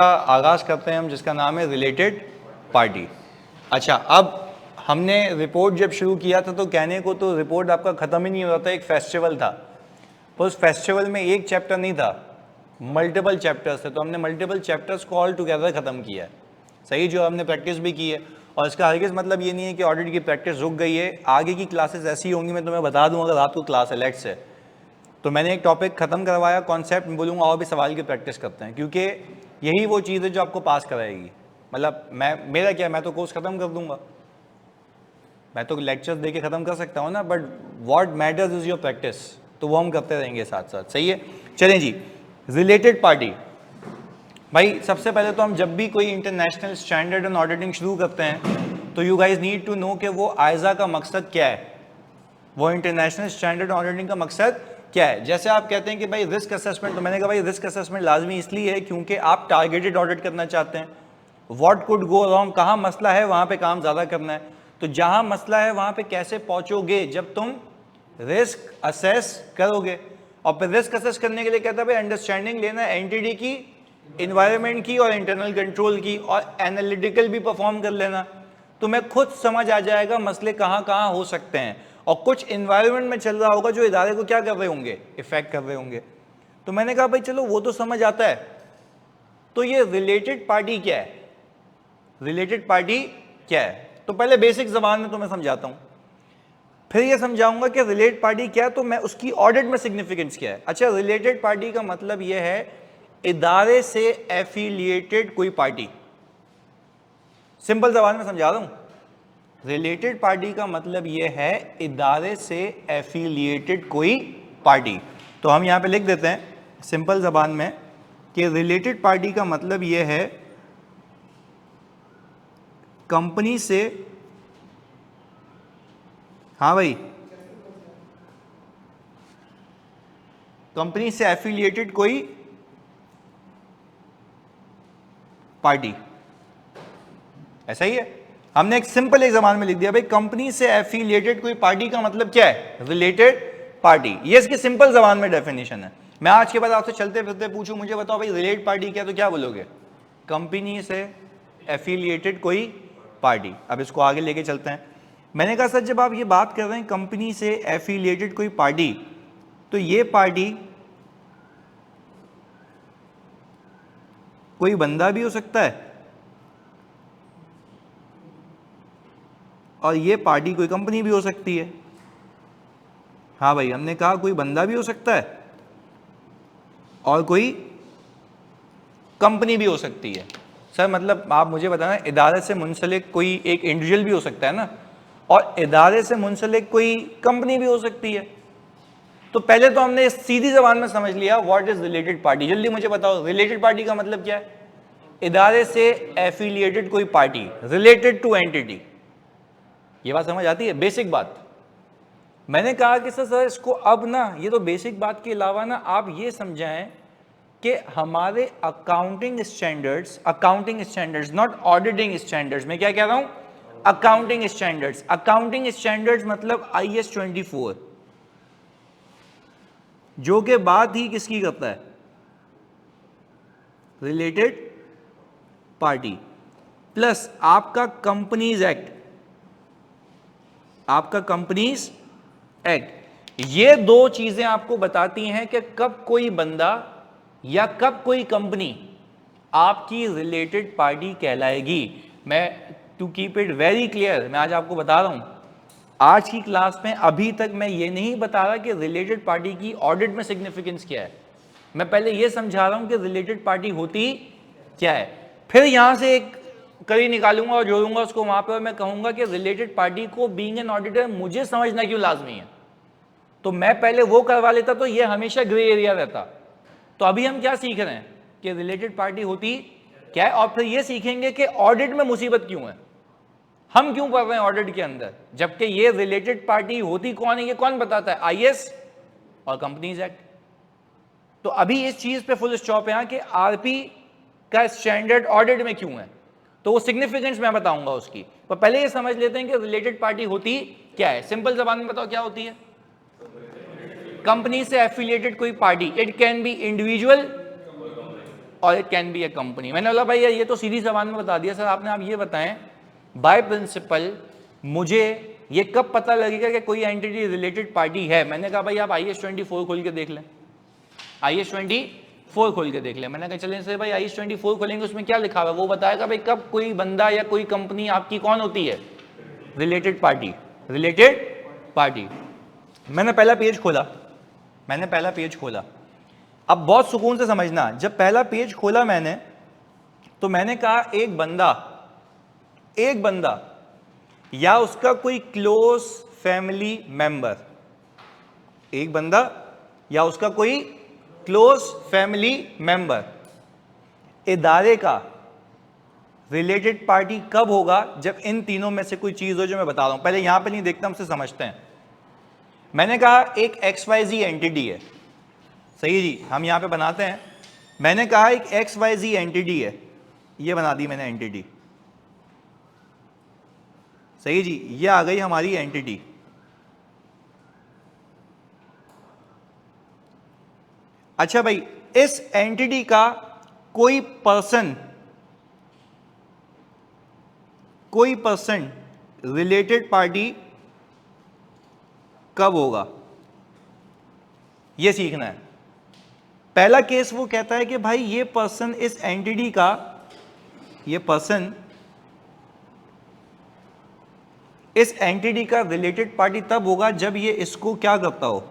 आगाज करते हैं हम, जिसका नाम है रिलेटेड पार्टी। अच्छा, अब हमने रिपोर्ट जब शुरू किया था तो कहने को तो रिपोर्ट आपका ख़त्म ही नहीं हो रहा था, एक फेस्टिवल था, पर उस फेस्टिवल में एक चैप्टर नहीं था, मल्टीपल चैप्टर्स थे, तो हमने मल्टीपल चैप्टर्स को ऑल टुगेदर ख़त्म किया है। सही, जो हमने प्रैक्टिस भी की है, और इसका हरगिज़ मतलब ये नहीं है कि ऑडिट की प्रैक्टिस रुक गई है। आगे की क्लासेस ऐसी होंगी, मैं तुम्हें बता दूँ, अगर रात को क्लास है लेट्स से, तो मैंने एक टॉपिक ख़त्म करवाया, कॉन्सेप्ट बोलूँगा और भी सवाल की प्रैक्टिस करते हैं, क्योंकि यही वो चीज़ है जो आपको पास कराएगी। मतलब मेरा क्या, मैं तो कोर्स ख़त्म कर दूंगा, मैं तो लेक्चर्स दे के ख़त्म कर सकता हूँ ना, but what matters is your practice, तो वो हम करते रहेंगे साथ साथ। सही है, चलें जी। रिलेटेड पार्टी, भाई सबसे पहले तो हम जब भी कोई इंटरनेशनल स्टैंडर्ड एंड ऑडिटिंग शुरू करते हैं तो you guys need to know कि वो आयजा का मकसद क्या है, वो इंटरनेशनल स्टैंडर्ड ऑडिटिंग का मकसद क्या है। जैसे आप कहते हैं कि भाई रिस्क असेसमेंट, तो मैंने कहा भाई रिस्क असेसमेंट लाजमी इसलिए है क्योंकि आप टारगेटेड ऑडिट करना चाहते हैं। व्हाट कुड गो रॉन्ग, कहाँ मसला है वहाँ पे काम ज़्यादा करना है, तो जहाँ मसला है वहाँ पे कैसे पहुँचोगे, जब तुम रिस्क असेस करोगे। और फिर रिस्क असेस करने के लिए कहता है भाई अंडरस्टैंडिंग लेना है एंटिटी की, इन्वायरमेंट की और इंटरनल कंट्रोल की, और एनालिटिकल भी परफॉर्म कर लेना, तुम्हें खुद समझ आ जाएगा मसले कहाँ कहाँ हो सकते हैं, और कुछ इन्वायरमेंट में चल रहा होगा जो इदारे को क्या कर रहे होंगे, इफेक्ट कर रहे होंगे। तो मैंने कहा भाई चलो वो तो समझ आता है, तो ये रिलेटेड पार्टी क्या है, रिलेटेड पार्टी क्या है, तो पहले बेसिक जबान में तुम्हें समझाता हूं, फिर ये समझाऊंगा कि रिलेटेड पार्टी क्या है, तो मैं उसकी ऑडिट में सिग्निफिकेंस क्या है। अच्छा, रिलेटेड पार्टी का मतलब यह है इदारे से एफिलिएटेड कोई पार्टी, सिंपल जबान में समझा रहा हूं। रिलेटेड पार्टी का मतलब यह है इदारे से एफिलिएटेड कोई पार्टी। तो हम यहां पे लिख देते हैं सिंपल जबान में कि रिलेटेड पार्टी का मतलब यह है कंपनी से, हाँ भाई, कंपनी से एफिलिएटेड कोई पार्टी, ऐसा ही है। हमने एक सिंपल एक जबान में लिख दिया भाई कंपनी से एफिलिएटेड कोई पार्टी का मतलब क्या है, रिलेटेड पार्टी, ये इसकी सिंपल जबान में डेफिनेशन है। मैं आज के बाद आपसे चलते फिरते पूछूं मुझे बताओ भाई रिलेटेड पार्टी क्या, तो क्या बोलोगे, कंपनी से एफिलिएटेड कोई पार्टी। अब इसको आगे लेके चलते हैं। मैंने कहा सर जब आप ये बात कर रहे हैं कंपनी से एफिलिएटेड कोई पार्टी, तो ये पार्टी कोई बंदा भी हो सकता है और ये पार्टी कोई कंपनी भी हो सकती है। हाँ भाई, हमने कहा कोई बंदा भी हो सकता है और कोई कंपनी भी हो सकती है। सर मतलब आप मुझे बताना, इदारे से मुंसलिक कोई एक इंडिविजुअल भी हो सकता है ना, और इदारे से मुंसलिक कोई कंपनी भी हो सकती है। तो पहले तो हमने सीधी जबान में समझ लिया व्हाट इज रिलेटेड पार्टी। जल्दी मुझे बताओ रिलेटेड पार्टी का मतलब क्या है, इदारे से एफिलिएटेड कोई पार्टी, रिलेटेड टू एंटिटी। ये बात समझ आती है, बेसिक बात। मैंने कहा कि सर इसको अब ना, ये तो बेसिक बात के अलावा ना आप ये समझाएं कि हमारे accounting standards not auditing standards, मैं क्या कह रहा हूं, अकाउंटिंग स्टैंडर्ड्स। अकाउंटिंग स्टैंडर्ड्स मतलब IS 24, जो के बाद ही किसकी करता है, रिलेटेड पार्टी, प्लस आपका कंपनीज एक्ट, आपका कंपनीज एक्ट। ये दो चीजें आपको बताती हैं कि कब कोई बंदा या कब कोई कंपनी आपकी रिलेटेड पार्टी कहलाएगी। मैं to keep it very clear, मैं आज आपको बता रहा हूं, आज की क्लास में अभी तक मैं ये नहीं बता रहा कि रिलेटेड पार्टी की ऑडिट में सिग्निफिकेंस क्या है, मैं पहले ये समझा रहा हूं कि रिलेटेड पार्टी होती क्या है। फिर यहां से एक कड़ी निकालूंगा और जोड़ूंगा उसको वहां पर, मैं कहूंगा कि रिलेटेड पार्टी को बीइंग एन ऑडिटर मुझे समझना क्यों लाजमी है। तो मैं पहले वो करवा लेता तो ये हमेशा ग्रे एरिया रहता। तो अभी हम क्या सीख रहे हैं कि रिलेटेड पार्टी होती क्या है, और फिर ये सीखेंगे कि ऑडिट में मुसीबत क्यों है, हम क्यों पढ़ रहे हैं ऑडिट के अंदर, जबकि ये रिलेटेड पार्टी होती कौन है, ये कौन बताता है, IS और कंपनीज एक्ट। तो अभी इस चीज पे फुल स्टॉप है कि RP का स्टैंडर्ड ऑडिट में क्यों है, तो वो सिग्निफिकेंस मैं बताऊंगा उसकी, पर पहले ये समझ लेते हैं कि रिलेटेड पार्टी होती क्या है। सिंपल जबान में बताओ क्या होती है, कंपनी से एफिलिएटेड कोई party, it can be individual और it can be a company. मैंने बोला भाई यार ये तो सीधी जबान में बता दिया सर आपने, आप ये बताएं बाय प्रिंसिपल मुझे ये कब पता लगेगा कि कोई एंटिटी रिलेटेड पार्टी है। मैंने कहा भाई आप IS-24 खोल के देख लें, IS-24 खोल के देख लें। मैंने कहा चलें सर भाई IS-24 खोलेंगे, उसमें क्या लिखा हुआ है वो बताएगा भाई कब कोई बंदा या कोई कंपनी आपकी कौन होती है, रिलेटेड पार्टी, रिलेटेड पार्टी। मैंने पहला पेज खोला, अब बहुत सुकून से समझना, जब पहला पेज खोला मैंने तो मैंने कहा एक बंदा या उसका कोई क्लोज फैमिली मेंबर, एक बंदा या उसका कोई क्लोज फैमिली मेंबर इदारे का रिलेटेड पार्टी कब होगा, जब इन तीनों में से कोई चीज हो जो मैं बता रहा हूं। पहले यहां पे नहीं देखता, हमसे समझते हैं। मैंने कहा एक XYZ एंटिटी है, सही जी, हम यहां पे बनाते हैं। मैंने कहा एक XYZ एंटिटी है, ये बना दी मैंने एंटिटी, सही जी, ये आ गई हमारी एंटिटी। अच्छा भाई इस एंटिटी का कोई पर्सन रिलेटेड पार्टी कब होगा, यह सीखना है। पहला केस वो कहता है कि भाई ये पर्सन इस एंटिटी का, ये पर्सन इस एंटिटी का रिलेटेड पार्टी तब होगा जब ये इसको क्या करता हो,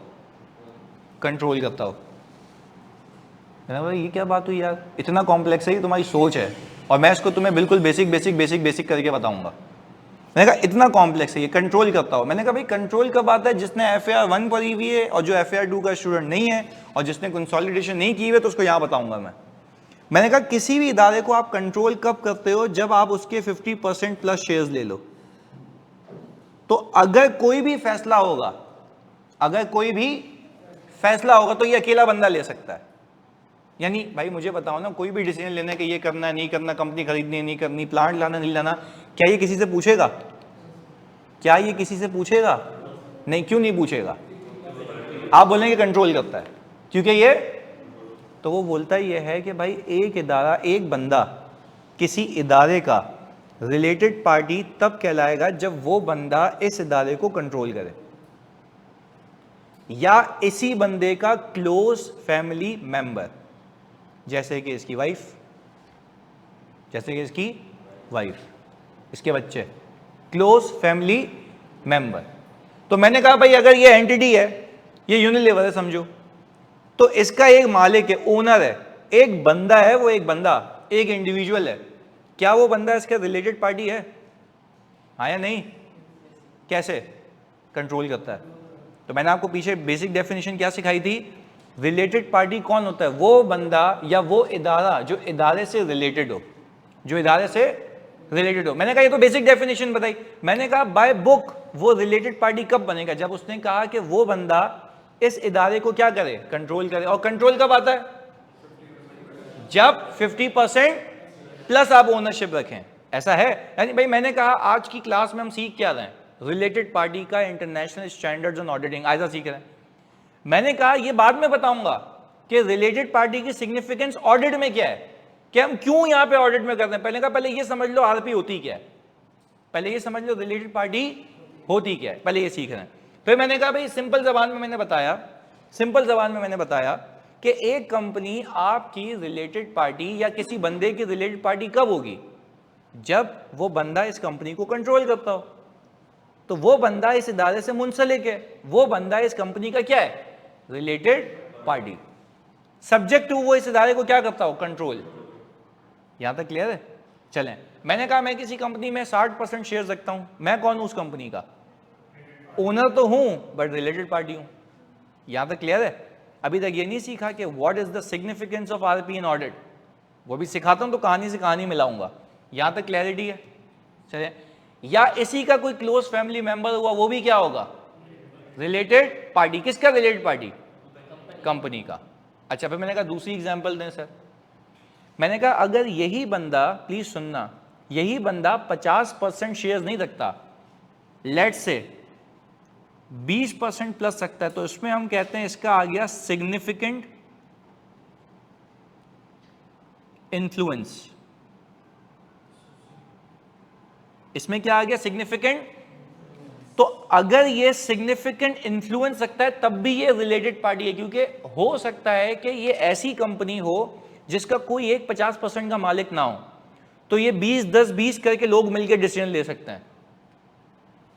कंट्रोल करता हो। ये क्या बात हुई यार, इतना कॉम्प्लेक्स है, ये तुम्हारी सोच है और मैं इसको तुम्हें बिल्कुल बेसिक करके बताऊंगा। मैंने कहा इतना कॉम्प्लेक्स है, ये कंट्रोल करता हो। मैंने कहा भाई कंट्रोल कब आता है, जिसने FAR 1 पढ़ी हुई है और जो FAR 2 का स्टूडेंट नहीं है और जिसने कंसोलिडेशन नहीं की हुई, तो उसको यहां बताऊंगा मैं। मैंने कहा किसी भी इदारे को आप कंट्रोल कब करते हो, जब आप उसके 50% प्लस शेयर्स ले लो। तो अगर कोई भी फैसला होगा तो ये अकेला बंदा ले सकता है। यानी भाई मुझे बताओ ना, कोई भी डिसीजन लेना है कि ये करना है नहीं करना, कंपनी खरीदनी है नहीं करनी, प्लांट लाना नहीं लाना, क्या ये किसी से पूछेगा? नहीं, क्यों नहीं पूछेगा? आप बोलेंगे कंट्रोल करता है क्योंकि ये, तो वो बोलता ये है कि भाई एक बंदा किसी इदारे का रिलेटेड पार्टी तब कहलाएगा जब वो बंदा इस इदारे को कंट्रोल करे या इसी बंदे का क्लोज फैमिली मेंबर, जैसे कि इसकी वाइफ, इसके बच्चे, क्लोज फैमिली मेंबर। तो मैंने कहा भाई अगर ये एंटिटी है, ये यूनिलीवर है समझो, तो इसका एक मालिक है, ओनर है, एक बंदा है, वो एक इंडिविजुअल है। क्या वो बंदा इसका रिलेटेड पार्टी है? हाँ या नहीं? कैसे कंट्रोल करता है? तो मैंने आपको पीछे बेसिक डेफिनेशन क्या सिखाई थी, रिलेटेड पार्टी कौन होता है, वो बंदा या वो इदारा जो इदारे से रिलेटेड हो, मैंने कहा ये तो बेसिक डेफिनेशन बताई। मैंने कहा बाय बुक वो रिलेटेड पार्टी कब बनेगा, जब उसने कहा कि वो बंदा इस इदारे को क्या करे, कंट्रोल करे। और कंट्रोल कब आता है? जब 50% प्लस आप ओनरशिप रखें, ऐसा है। यानी भाई मैंने कहा आज की क्लास में हम सीख क्या रहे हैं, रिलेटेड पार्टी का इंटरनेशनल स्टैंडर्ड्स ऑन ऑडिटिंग, ऐसा सीख रहे हैं। मैंने कहा ये बाद में बताऊंगा कि रिलेटेड पार्टी की सिग्निफिकेंस ऑडिट में क्या है, कि हम क्यों यहां पे ऑडिट में करते हैं। पहले ये समझ लो आरपी होती क्या है, पहले ये समझ लो रिलेटेड पार्टी होती क्या है, पहले ये सीख रहे हैं। फिर मैंने कहा भाई सिंपल जबान में मैंने बताया कि एक कंपनी आपकी रिलेटेड पार्टी या किसी बंदे की रिलेटेड पार्टी कब होगी, जब वो बंदा इस कंपनी को कंट्रोल करता हो। तो वो बंदा इस इदारे से मुंसलिक है, वो बंदा इस कंपनी का क्या है, रिलेटेड पार्टी। सब्जेक्ट टू वो इस इदारे को क्या करता हो, कंट्रोल। यहां तक क्लियर है? चलें, मैंने कहा मैं किसी कंपनी में 60% शेयर रखता हूं, मैं कौन हूं उस कंपनी का, ओनर तो हूं बट रिलेटेड पार्टी हूं। यहां तक क्लियर है? अभी तक ये नहीं सीखा कि what is the significance of RP in audit, वो भी सिखाता हूं तो कहानी से कहानी मिलाऊंगा। यहां तक क्लैरिटी है? चले, या इसी का कोई क्लोज फैमिली मेंबर हुआ, वो भी क्या होगा, रिलेटेड पार्टी। किसका रिलेटेड पार्टी? कंपनी का। अच्छा, फिर मैंने कहा दूसरी एग्जांपल दें सर। मैंने कहा अगर यही बंदा, प्लीज सुनना, यही बंदा 50% शेयर नहीं रखता, लेट से 20% प्लस रखता है, तो इसमें हम कहते हैं इसका आ गया सिग्निफिकेंट इन्फ्लुएंस, इसमें क्या आ गया? सिग्निफिकेंट। तो अगर ये सिग्निफिकेंट इन्फ्लुएंस रखता है तब भी ये रिलेटेड पार्टी है, क्योंकि हो सकता है कि ये ऐसी कंपनी हो जिसका कोई एक 50% का मालिक ना हो, तो ये 20-10-20 करके लोग मिलकर डिसीजन ले सकते हैं।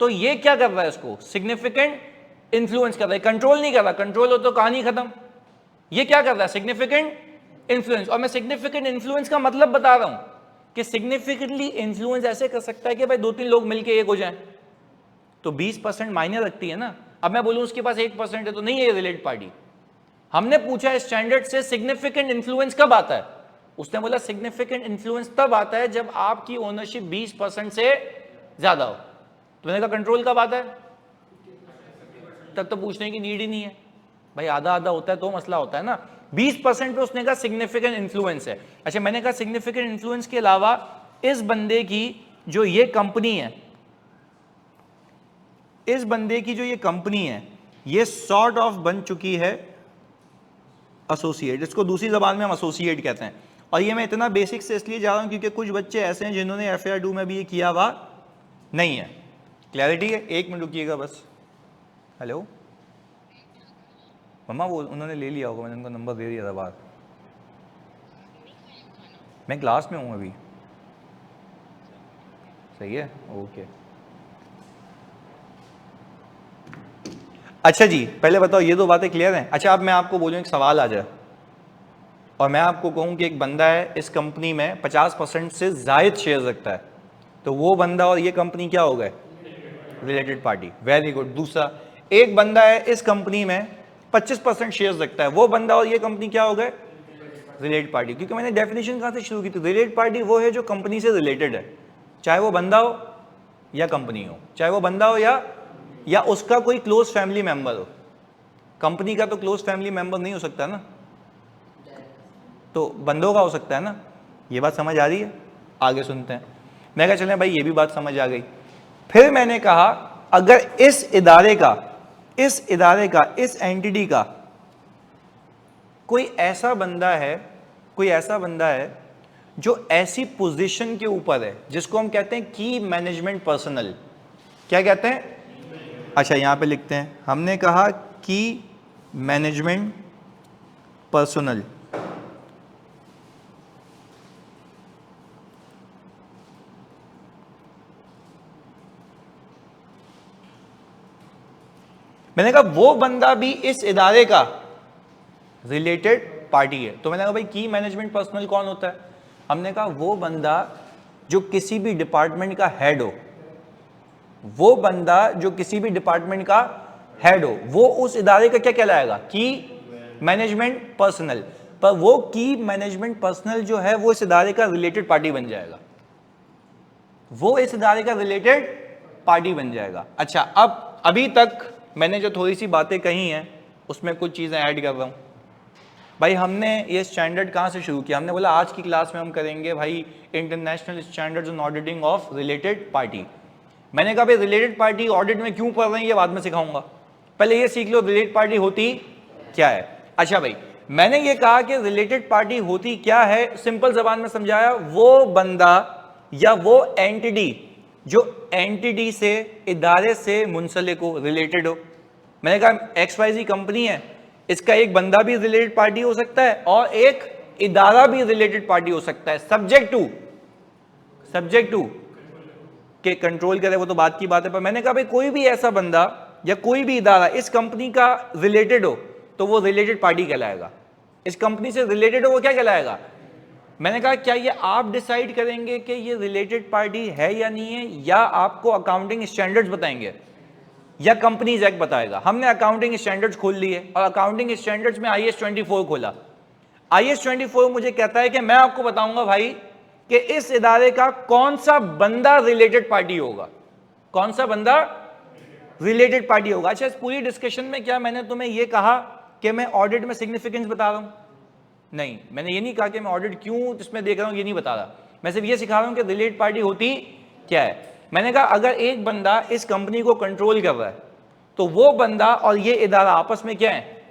तो ये क्या कर रहा है? इसको सिग्निफिकेंट इन्फ्लुएंस कर रहा है, कंट्रोल नहीं कर रहा। कंट्रोल हो तो कहानी खत्म। ये क्या कर रहा है? Significant influence. और मैं सिग्निफिकेंट इन्फ्लुएंस का मतलब बता रहा हूं कि सिग्निफिकेंटली इन्फ्लुएंस ऐसे कर सकता है कि भाई 2-3 लोग मिलकर एक हो जाए, तो 20% मायने रखती है ना। अब मैं बोलूं उसके पास 1% है तो नहीं है ये रिलेटेड पार्टी। हमने पूछा स्टैंडर्ड से सिग्निफिकेंट इन्फ्लुएंस कब आता है? उसने बोला सिग्निफिकेंट इन्फ्लुएंस तब आता है जब आपकी ओनरशिप 20% से ज्यादा हो। तो मैंने कहा कंट्रोल कब आता है? तब तो पूछने की नीड ही नहीं है भाई, आधा आधा होता है तो मसला होता है ना। 20% पे उसने कहा सिग्निफिकेंट इन्फ्लुएंस है। अच्छा, मैंने कहा सिग्निफिकेंट इन्फ्लुएंस के अलावा इस बंदे की जो ये कंपनी है, इस बंदे की जो ये कंपनी है, ये सॉर्ट ऑफ बन चुकी है एसोसिएट। इसको दूसरी जबान में हम एसोसिएट कहते हैं। और ये मैं इतना बेसिक से इसलिए जा रहा हूं क्योंकि कुछ बच्चे ऐसे हैं जिन्होंने FAR 2 में भी ये किया हुआ नहीं है। क्लैरिटी है? 1 मिनट रुकिएगा बस। हेलो मम्मा, वो उन्होंने ले लिया होगा, मैंने उनको नंबर दे दिया था बाहर। मैं क्लास में हूँ अभी। सही है, ओके। अच्छा जी, पहले बताओ ये दो बातें क्लियर हैं? अच्छा, अब मैं आपको बोलूँ एक सवाल आ जाए और मैं आपको कहूँ कि एक बंदा है इस कंपनी में 50% से जायद शेयर रखता है, तो वो बंदा और ये कंपनी क्या हो गए? Related party. Very good. दूसरा, एक बंदा है इस कंपनी में 25% शेयर रखता है, वो बंदा और ये कंपनी क्या हो गए? Related party. क्योंकि मैंने डेफिनेशन कहाँ से शुरू की थी? रिलेटेड पार्टी वो है जो कंपनी से रिलेटेड है, चाहे वो बंदा हो या कंपनी हो, चाहे वो बंदा हो या उसका कोई क्लोज फैमिली मेंबर हो। कंपनी का तो क्लोज फैमिली मेंबर नहीं हो सकता ना, तो बंदों का हो सकता है ना। ये बात समझ आ रही है? आगे सुनते हैं। मैं कहा चलें भाई ये भी बात समझ आ गई। फिर मैंने कहा अगर इस इदारे का इस एंटिटी का कोई ऐसा बंदा है जो ऐसी पोजीशन के ऊपर है जिसको हम कहते हैं की मैनेजमेंट पर्सनल। क्या कहते हैं? अच्छा, यहां पे लिखते हैं, हमने कहा की मैनेजमेंट पर्सनल। मैंने कहा वो बंदा भी इस इदारे का रिलेटेड पार्टी है। तो मैंने कहा भाई की मैनेजमेंट पर्सनल कौन होता है? हमने कहा वो बंदा जो किसी भी डिपार्टमेंट का हेड हो, वो बंदा जो किसी भी डिपार्टमेंट का हेड हो, वो उस इदारे का क्या कहलाएगा? की मैनेजमेंट पर्सनल। पर वो की मैनेजमेंट पर्सनल जो है वो इस इदारे का रिलेटेड पार्टी बन जाएगा, वो इस इदारे का रिलेटेड पार्टी बन जाएगा। अच्छा, अब अभी तक मैंने जो थोड़ी सी बातें कही हैं उसमें कुछ चीजें ऐड कर रहा हूं। भाई हमने ये स्टैंडर्ड कहाँ से शुरू किया? हमने बोला आज की क्लास में हम करेंगे भाई international standards on auditing of related party. मैंने कहा भाई रिलेटेड पार्टी ऑडिट में क्यों पढ़ रहे हैं ये बाद में सिखाऊंगा, पहले ये सीख लो रिलेटेड पार्टी होती क्या है। अच्छा भाई, मैंने ये कहा कि रिलेटेड पार्टी होती क्या है, सिंपल जबान में समझाया, वो बंदा या वो एंटिटी जो एंटिटी से, इदारे से मुंसलिक हो, रिलेटेड हो। मैंने कहा XYZ कंपनी है, इसका एक बंदा भी रिलेटेड पार्टी हो सकता है और एक इदारा भी रिलेटेड पार्टी हो सकता है, सब्जेक्ट टू के कंट्रोल करे, वो तो बात की बात है। पर मैंने कहा भाई कोई भी ऐसा बंदा या कोई भी इदारा इस कंपनी का रिलेटेड हो तो वो रिलेटेड पार्टी कहलाएगा। इस कंपनी से रिलेटेड हो वो क्या कहलाएगा? मैंने कहा क्या ये आप डिसाइड करेंगे कि ये रिलेटेड पार्टी है या नहीं है, या आपको अकाउंटिंग स्टैंडर्ड्स बताएंगे या कंपनीज एक्ट बताएगा? हमने अकाउंटिंग स्टैंडर्ड्स खोल लिए और अकाउंटिंग स्टैंडर्ड्स में IAS 24 खोला। IAS 24 मुझे कहता है कि मैं आपको बताऊंगा भाई कि इस इदारे का कौन सा बंदा रिलेटेड पार्टी होगा, कौन सा बंदा रिलेटेड पार्टी होगा। अच्छा, इस पूरी डिस्कशन में क्या मैंने तुम्हें यह कहा कि मैं ऑडिट में सिग्निफिकेंस बता रहा हूं? नहीं, मैंने ये नहीं कहा कि मैं ऑडिट क्यों इसमें देख रहा हूं, ये नहीं बता रहा। मैं सिर्फ ये सिखा रहा हूं कि रिलेटेड पार्टी होती क्या है। मैंने कहा अगर एक बंदा इस कंपनी को कंट्रोल कर रहा है तो वो बंदा और ये इदारा आपस में क्या है?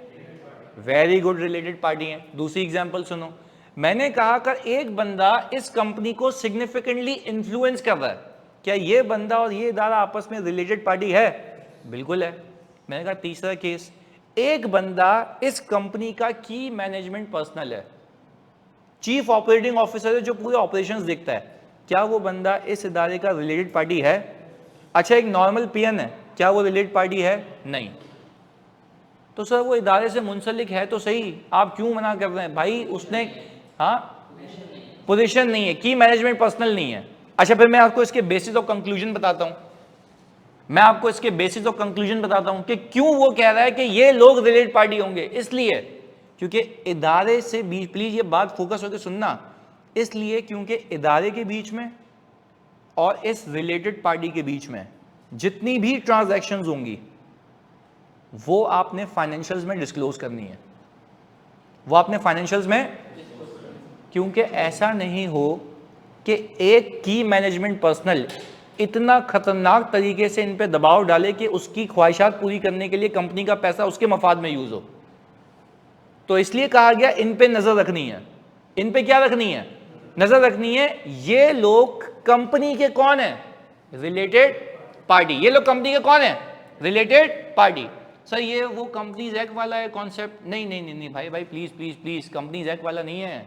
वेरी गुड, रिलेटेड पार्टी है। दूसरी एग्जांपल सुनो, मैंने कहा अगर एक बंदा इस कंपनी को सिग्निफिकेंटली इन्फ्लुएंस कर रहा है, क्या ये बंदा और ये इदारा आपस में रिलेटेड पार्टी है? बिल्कुल है। मैंने कहा तीसरा केस, एक बंदा इस कंपनी का की मैनेजमेंट पर्सनल है, चीफ ऑपरेटिंग ऑफिसर है जो पूरे ऑपरेशंस देखता है, क्या वो बंदा इस इदारे का रिलेटेड पार्टी है? अच्छा, एक नॉर्मल पीएन है, क्या वो रिलेटेड पार्टी है? नहीं। तो सर वो इदारे से मुंसलिक है तो सही, आप क्यों मना कर रहे हैं भाई? उसने पोजीशन नहीं है, की मैनेजमेंट पर्सनल नहीं है। अच्छा, फिर मैं आपको इसके बेसिस ऑफ कंक्लूजन बताता हूं, मैं आपको इसके बेसिस ऑफ कंक्लूजन बताता हूं कि क्यों वो कह रहा है कि ये लोग रिलेटेड पार्टी होंगे। इसलिए क्योंकि इदारे से बीच, प्लीज ये बात फोकस होकर सुनना, इसलिए क्योंकि इदारे के बीच में और इस रिलेटेड पार्टी के बीच में जितनी भी ट्रांजैक्शंस होंगी वो आपने फाइनेंशियल्स में डिस्क्लोज करनी है, वो आपने फाइनेंशियल्स में, क्योंकि ऐसा नहीं हो कि एक की मैनेजमेंट पर्सनल इतना खतरनाक तरीके से इन पे दबाव डाले कि उसकी ख्वाहिशात पूरी करने के लिए कंपनी का पैसा उसके मफाद में यूज हो। तो इसलिए कहा गया इन पे नजर रखनी है। इन पे क्या रखनी है? नजर रखनी है। ये लोग कंपनी के कौन है? Related party. ये लोग कंपनी के कौन है? Related party. सर ये वो कंपनीज एक्ट वाला है कॉन्सेप्ट? नहीं नहीं नहीं नहीं भाई भाई please please please, companies act वाला नहीं है।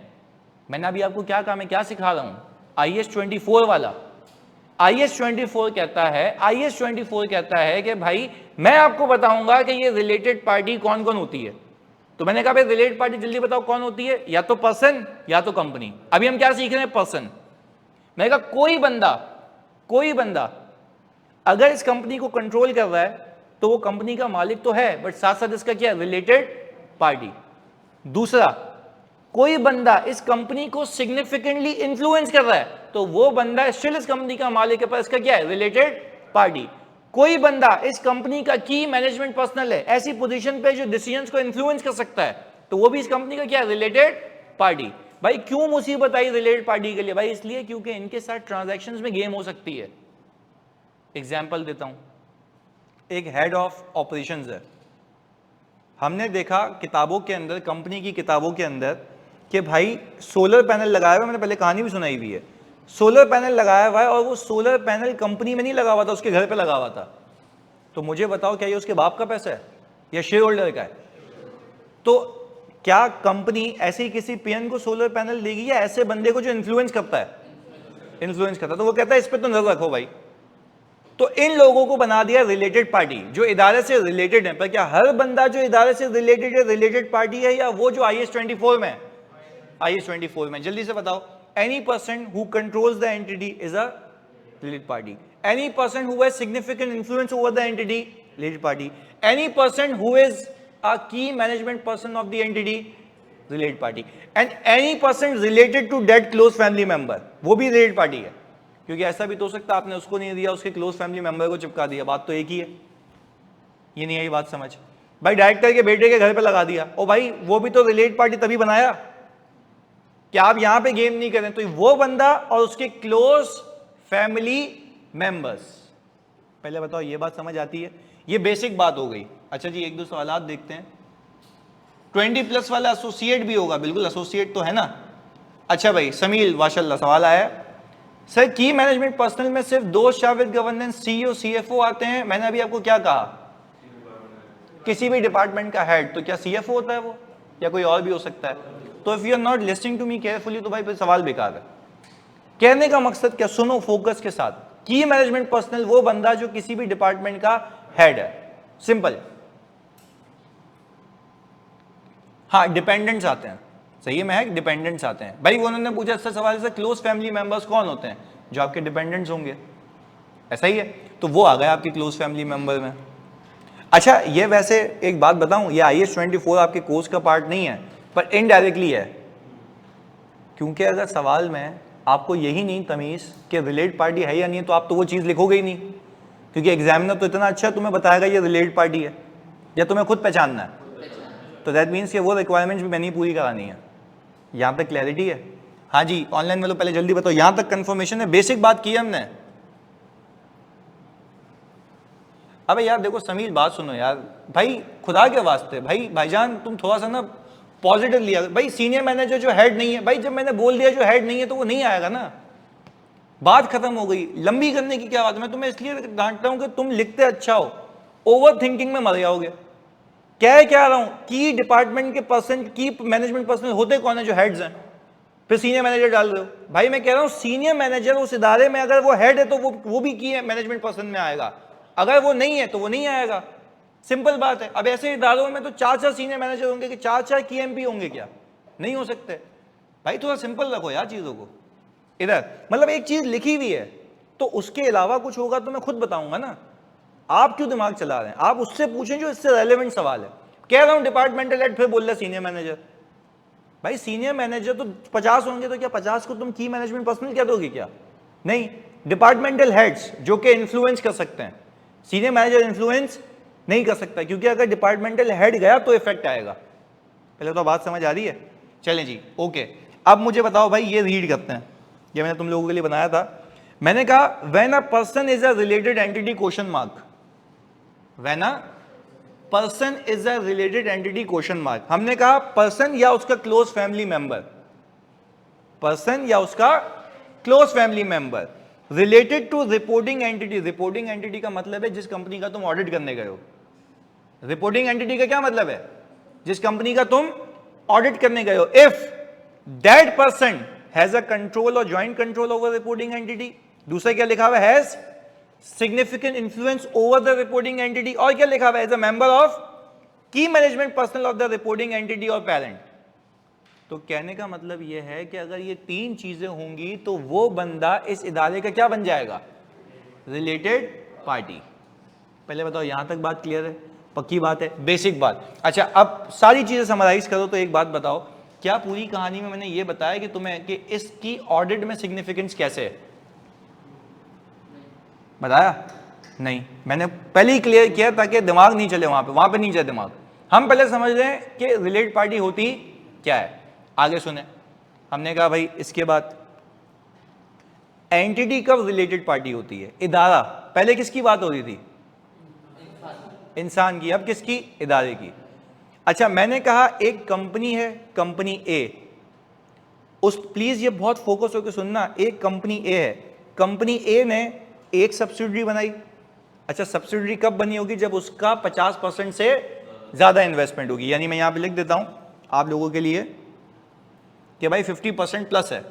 मैंने अभी आपको क्या कहा, मैं क्या सिखा रहा हूं? IS 24 वाला। IS 24 कहता है, IS 24 कहता है कि भाई मैं आपको बताऊंगा कि ये रिलेटेड पार्टी कौन कौन होती है। तो मैंने कहा भाई रिलेटेड पार्टी जल्दी बताओ कौन होती है, या तो पर्सन या तो कंपनी। अभी हम क्या सीख रहे हैं? पर्सन। मैंने कहा कोई बंदा अगर इस कंपनी को कंट्रोल कर रहा है तो वो कंपनी का मालिक तो है, बट साथ साथ इसका क्या है? Related party. दूसरा, कोई बंदा इस कंपनी को सिग्निफिकेंटली इन्फ्लुएंस कर रहा है तो वो बंदा स्टिल इस कंपनी का मालिक है, पर इसका क्या है? Related party. कोई बंदा इस कंपनी का की मैनेजमेंट पर्सनल है, ऐसी पोजीशन पे जो डिसीजंस को इन्फ्लुएंस कर सकता है, तो वो भी इस कंपनी का क्या है? Related party. भाई क्यों मुसीबत आई रिलेटेड पार्टी के लिए? भाई इसलिए क्योंकि इनके साथ ट्रांजैक्शंस में गेम हो सकती है। एग्जांपल देता हूं, एक हेड ऑफ ऑपरेशंस है, हमने देखा किताबों के अंदर, कंपनी की किताबों के अंदर कि भाई सोलर पैनल लगाया हुआ, मैंने पहले कहानी भी सुनाई हुई है, सोलर पैनल लगाया हुआ है और वो सोलर पैनल कंपनी में नहीं लगा हुआ था, उसके घर पे लगा हुआ था। तो मुझे बताओ क्या ये उसके बाप का पैसा है या शेयर होल्डर का है? तो क्या कंपनी ऐसे ही किसी पीएन को सोलर पैनल देगी या ऐसे बंदे को जो इन्फ्लुएंस करता है? इन्फ्लुएंस करता है। तो वो कहता है इस पर तो नजर रखो भाई। तो इन लोगों को बना दिया रिलेटेड पार्टी, जो इदारे से रिलेटेड है। पर क्या हर बंदा जो इदारे से रिलेटेड है रिलेटेड पार्टी है, या वो जो IS 24 में? IS 24 में जल्दी से बताओ। Any person who controls the entity is a related party. Any person who has significant influence over the entity, related party. Any person who is a key management person of the entity, related party. And any person related to that close family member, वो भी related party है। क्योंकि ऐसा भी तो हो सकता है आपने उसको नहीं दिया, उसके क्लोज फैमिली मेंबर को चिपका दिया, बात तो एक ही है। ये नहीं आई बात समझ? भाई डायरेक्टर के बेटे के घर पे लगा दिया, ओ भाई वो भी तो रिलेटेड पार्टी तभी बनाया कि आप यहां पे गेम नहीं करें। तो वो बंदा और उसके क्लोज फैमिली मेंबर्स। पहले बताओ ये बात समझ आती है? ये बेसिक बात हो गई। अच्छा जी, एक दो सवाल देखते हैं। 20+ वाला एसोसिएट भी होगा? बिल्कुल एसोसिएट तो है ना। अच्छा भाई समील माशाल्लाह सवाल आया, सर की मैनेजमेंट पर्सनल में सिर्फ दो staff with governance CEO CFO आते हैं। मैंने अभी आपको क्या कहा? किसी भी डिपार्टमेंट का हेड। तो क्या CFO होता है वो, या कोई और भी हो सकता है? तो if you are not listening to me carefully तो भाई फिर सवाल बेकार है। कहने का मकसद क्या, सुनो फोकस के साथ। की मैनेजमेंट पर्सनल वो बंदा जो किसी भी डिपार्टमेंट का हेड है, सिंपल। हाँ डिपेंडेंट्स आते हैं, सही है महक, डिपेंडेंट्स आते हैं। भाई उन्होंने पूछा अच्छा सवाल से क्लोज फैमिली मेंबर्स कौन होते हैं? जो आपके डिपेंडेंट्स होंगे, ऐसा ही है। तो वो आ गए आपके क्लोज फैमिली मेंबर में। अच्छा ये वैसे एक बात बताऊं, ये IS 24 आपके कोर्स का पार्ट नहीं है, पर इनडायरेक्टली है। क्योंकि अगर सवाल में आपको यही नहीं तमीज कि रिलेटेड पार्टी है या नहीं, तो आप तो वो चीज़ लिखोगे ही नहीं। क्योंकि एग्जामिनर तो इतना अच्छा तुम्हें बताएगा ये रिलेटेड पार्टी है, या तुम्हें खुद पहचानना है। तो दैट मीन्स कि वो रिक्वायरमेंट्स भी मैंने ही पूरी करानी है। यहाँ तक क्लैरिटी है? हाँ जी ऑनलाइन में लो, पहले जल्दी बताओ, यहाँ तक कंफर्मेशन है? बेसिक बात की हमने। अबे यार देखो समीर बात सुनो यार, भाई खुदा के वास्ते भाई, भाईजान तुम थोड़ा सा ना पॉजिटिव लिया। भाई सीनियर मैनेजर जो हेड नहीं है, भाई जब मैंने बोल दिया जो हेड नहीं है तो वो नहीं आएगा ना, बात खत्म हो गई। लंबी करने की क्या बात है? मैं तुम्हें इसलिए डांटता हूं कि तुम लिखते अच्छा हो, ओवर थिंकिंग में मर जाओगे। क्या रहा हूं, की डिपार्टमेंट के पर्सन, की मैनेजमेंट पर्सन होते कौन है? जो हेड्स हैं। फिर सीनियर मैनेजर डाल रहे हो। भाई मैं कह रहा हूं सीनियर मैनेजर उस इदारे में अगर वो हेड है तो वो भी की मैनेजमेंट पर्सन में आएगा, अगर वो नहीं है तो वो नहीं आएगा। सिंपल बात है। अब ऐसे इदारों में तो 4 सीनियर मैनेजर होंगे कि 4 KMP होंगे क्या? नहीं हो सकते। भाई थोड़ा सिंपल रखो यार चीजों को। इधर मतलब एक चीज लिखी हुई है तो उसके अलावा कुछ होगा तो मैं खुद बताऊंगा ना। आप क्यों दिमाग चला रहे हैं? आप उससे पूछें जो इससे रेलेवेंट सवाल है। कह रहा हूं डिपार्टमेंटल हेड, फिर बोल रहे सीनियर मैनेजर। भाई सीनियर मैनेजर तो 50 होंगे तो क्या 50 को तुम की मैनेजमेंट पर्सनल क्या दोगे क्या? नहीं, डिपार्टमेंटल हेड्स जो कि इन्फ्लुएंस कर सकते हैं, सीनियर मैनेजर इन्फ्लुएंस नहीं कर सकता, क्योंकि अगर डिपार्टमेंटल हेड गया तो इफेक्ट आएगा। पहले तो बात समझ आ रही है? चलें जी, ओके। अब मुझे बताओ भाई, ये रीड करते हैं, ये मैंने तुम लोगों के लिए बनाया था। मैंने कहा when a person is a related entity question mark, when a person is a related entity question mark. हमने कहा पर्सन या उसका क्लोज फैमिली मेंबर, पर्सन या उसका close family member related to reporting entity. Reporting entity का मतलब है जिस कंपनी का तुम ऑडिट करने गए हो। रिपोर्टिंग एंटिटी का क्या मतलब है? जिस कंपनी का तुम ऑडिट करने गए हो। If that person has a control और joint control over reporting entity. दूसरा क्या लिखा हुआ है? Has significant influence over the reporting entity. और क्या लिखा हुआ है? As a member of key management personnel of the reporting entity और पेरेंट। तो कहने का मतलब यह है कि अगर ये 3 चीजें होंगी तो वो बंदा इस इदारे का क्या बन जाएगा? Related party. पहले बताओ यहां तक बात क्लियर है? पक्की बात है, बेसिक बात। अच्छा अब सारी चीजें समराइज करो तो एक बात बताओ, क्या पूरी कहानी में मैंने ये बताया कि तुम्हें कि इसकी ऑडिट में सिग्निफिकेंस कैसे है? बताया नहीं? मैंने पहले ही क्लियर किया ताकि दिमाग नहीं चले वहां पे नहीं चले दिमाग। हम पहले समझ रहे हैं कि रिलेटेड पार्टी होती क्या है। आगे सुने, हमने कहा भाई इसके बाद एंटिटी कब रिलेटेड पार्टी होती है? इदारा। पहले किसकी बात हो रही थी? इंसान की। अब किसकी? इदारे की। अच्छा मैंने कहा एक कंपनी है, कंपनी ए, उस प्लीज ये बहुत फोकस होकर सुनना। एक कंपनी ए है, कंपनी ए ने एक सब्सिडरी बनाई। अच्छा सब्सिडरी कब बनी होगी? जब उसका 50% से ज्यादा इन्वेस्टमेंट होगी। यानी मैं यहां पे लिख देता हूं आप लोगों के लिए कि भाई 50% प्लस है।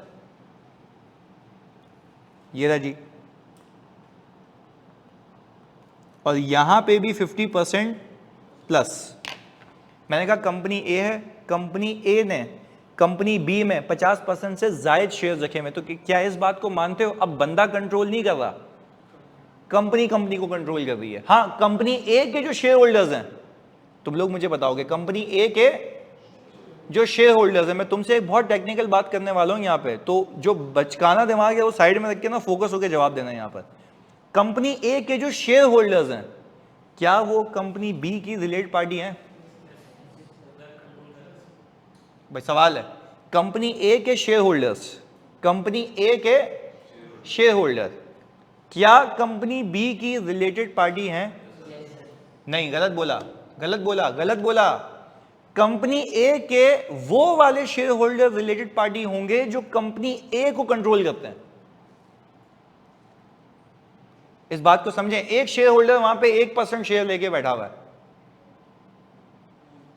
ये रहा जी, और यहां पे भी 50% प्लस। मैंने कहा कंपनी ए है, कंपनी ए ने कंपनी बी में 50% से जायद शेयर रखे हुए। तो क्या इस बात को मानते हो अब बंदा कंट्रोल नहीं कर रहा, कंपनी को कंट्रोल कर रही है? हाँ, कंपनी ए के जो शेयर होल्डर्स हैं, तुम लोग मुझे बताओगे, कंपनी ए के जो शेयर होल्डर्स हैं, मैं तुमसे एक बहुत टेक्निकल बात करने वाला हूं यहां पे, तो जो बचकाना दिमाग है वो साइड में रख के ना फोकस होकर जवाब देना। यहां पर कंपनी ए के जो शेयर होल्डर्स हैं, क्या वो कंपनी बी की रिलेटेड पार्टी हैं? भाई सवाल है। कंपनी ए के शेयर होल्डर्स, कंपनी ए के शेयर होल्डर क्या कंपनी बी की रिलेटेड पार्टी हैं? नहीं, गलत बोला, गलत बोला, गलत बोला। कंपनी ए के वो वाले शेयर होल्डर रिलेटेड पार्टी होंगे जो कंपनी ए को कंट्रोल करते हैं। इस बात को समझें। एक शेयर होल्डर वहां पे 1% शेयर लेके बैठा हुआ है,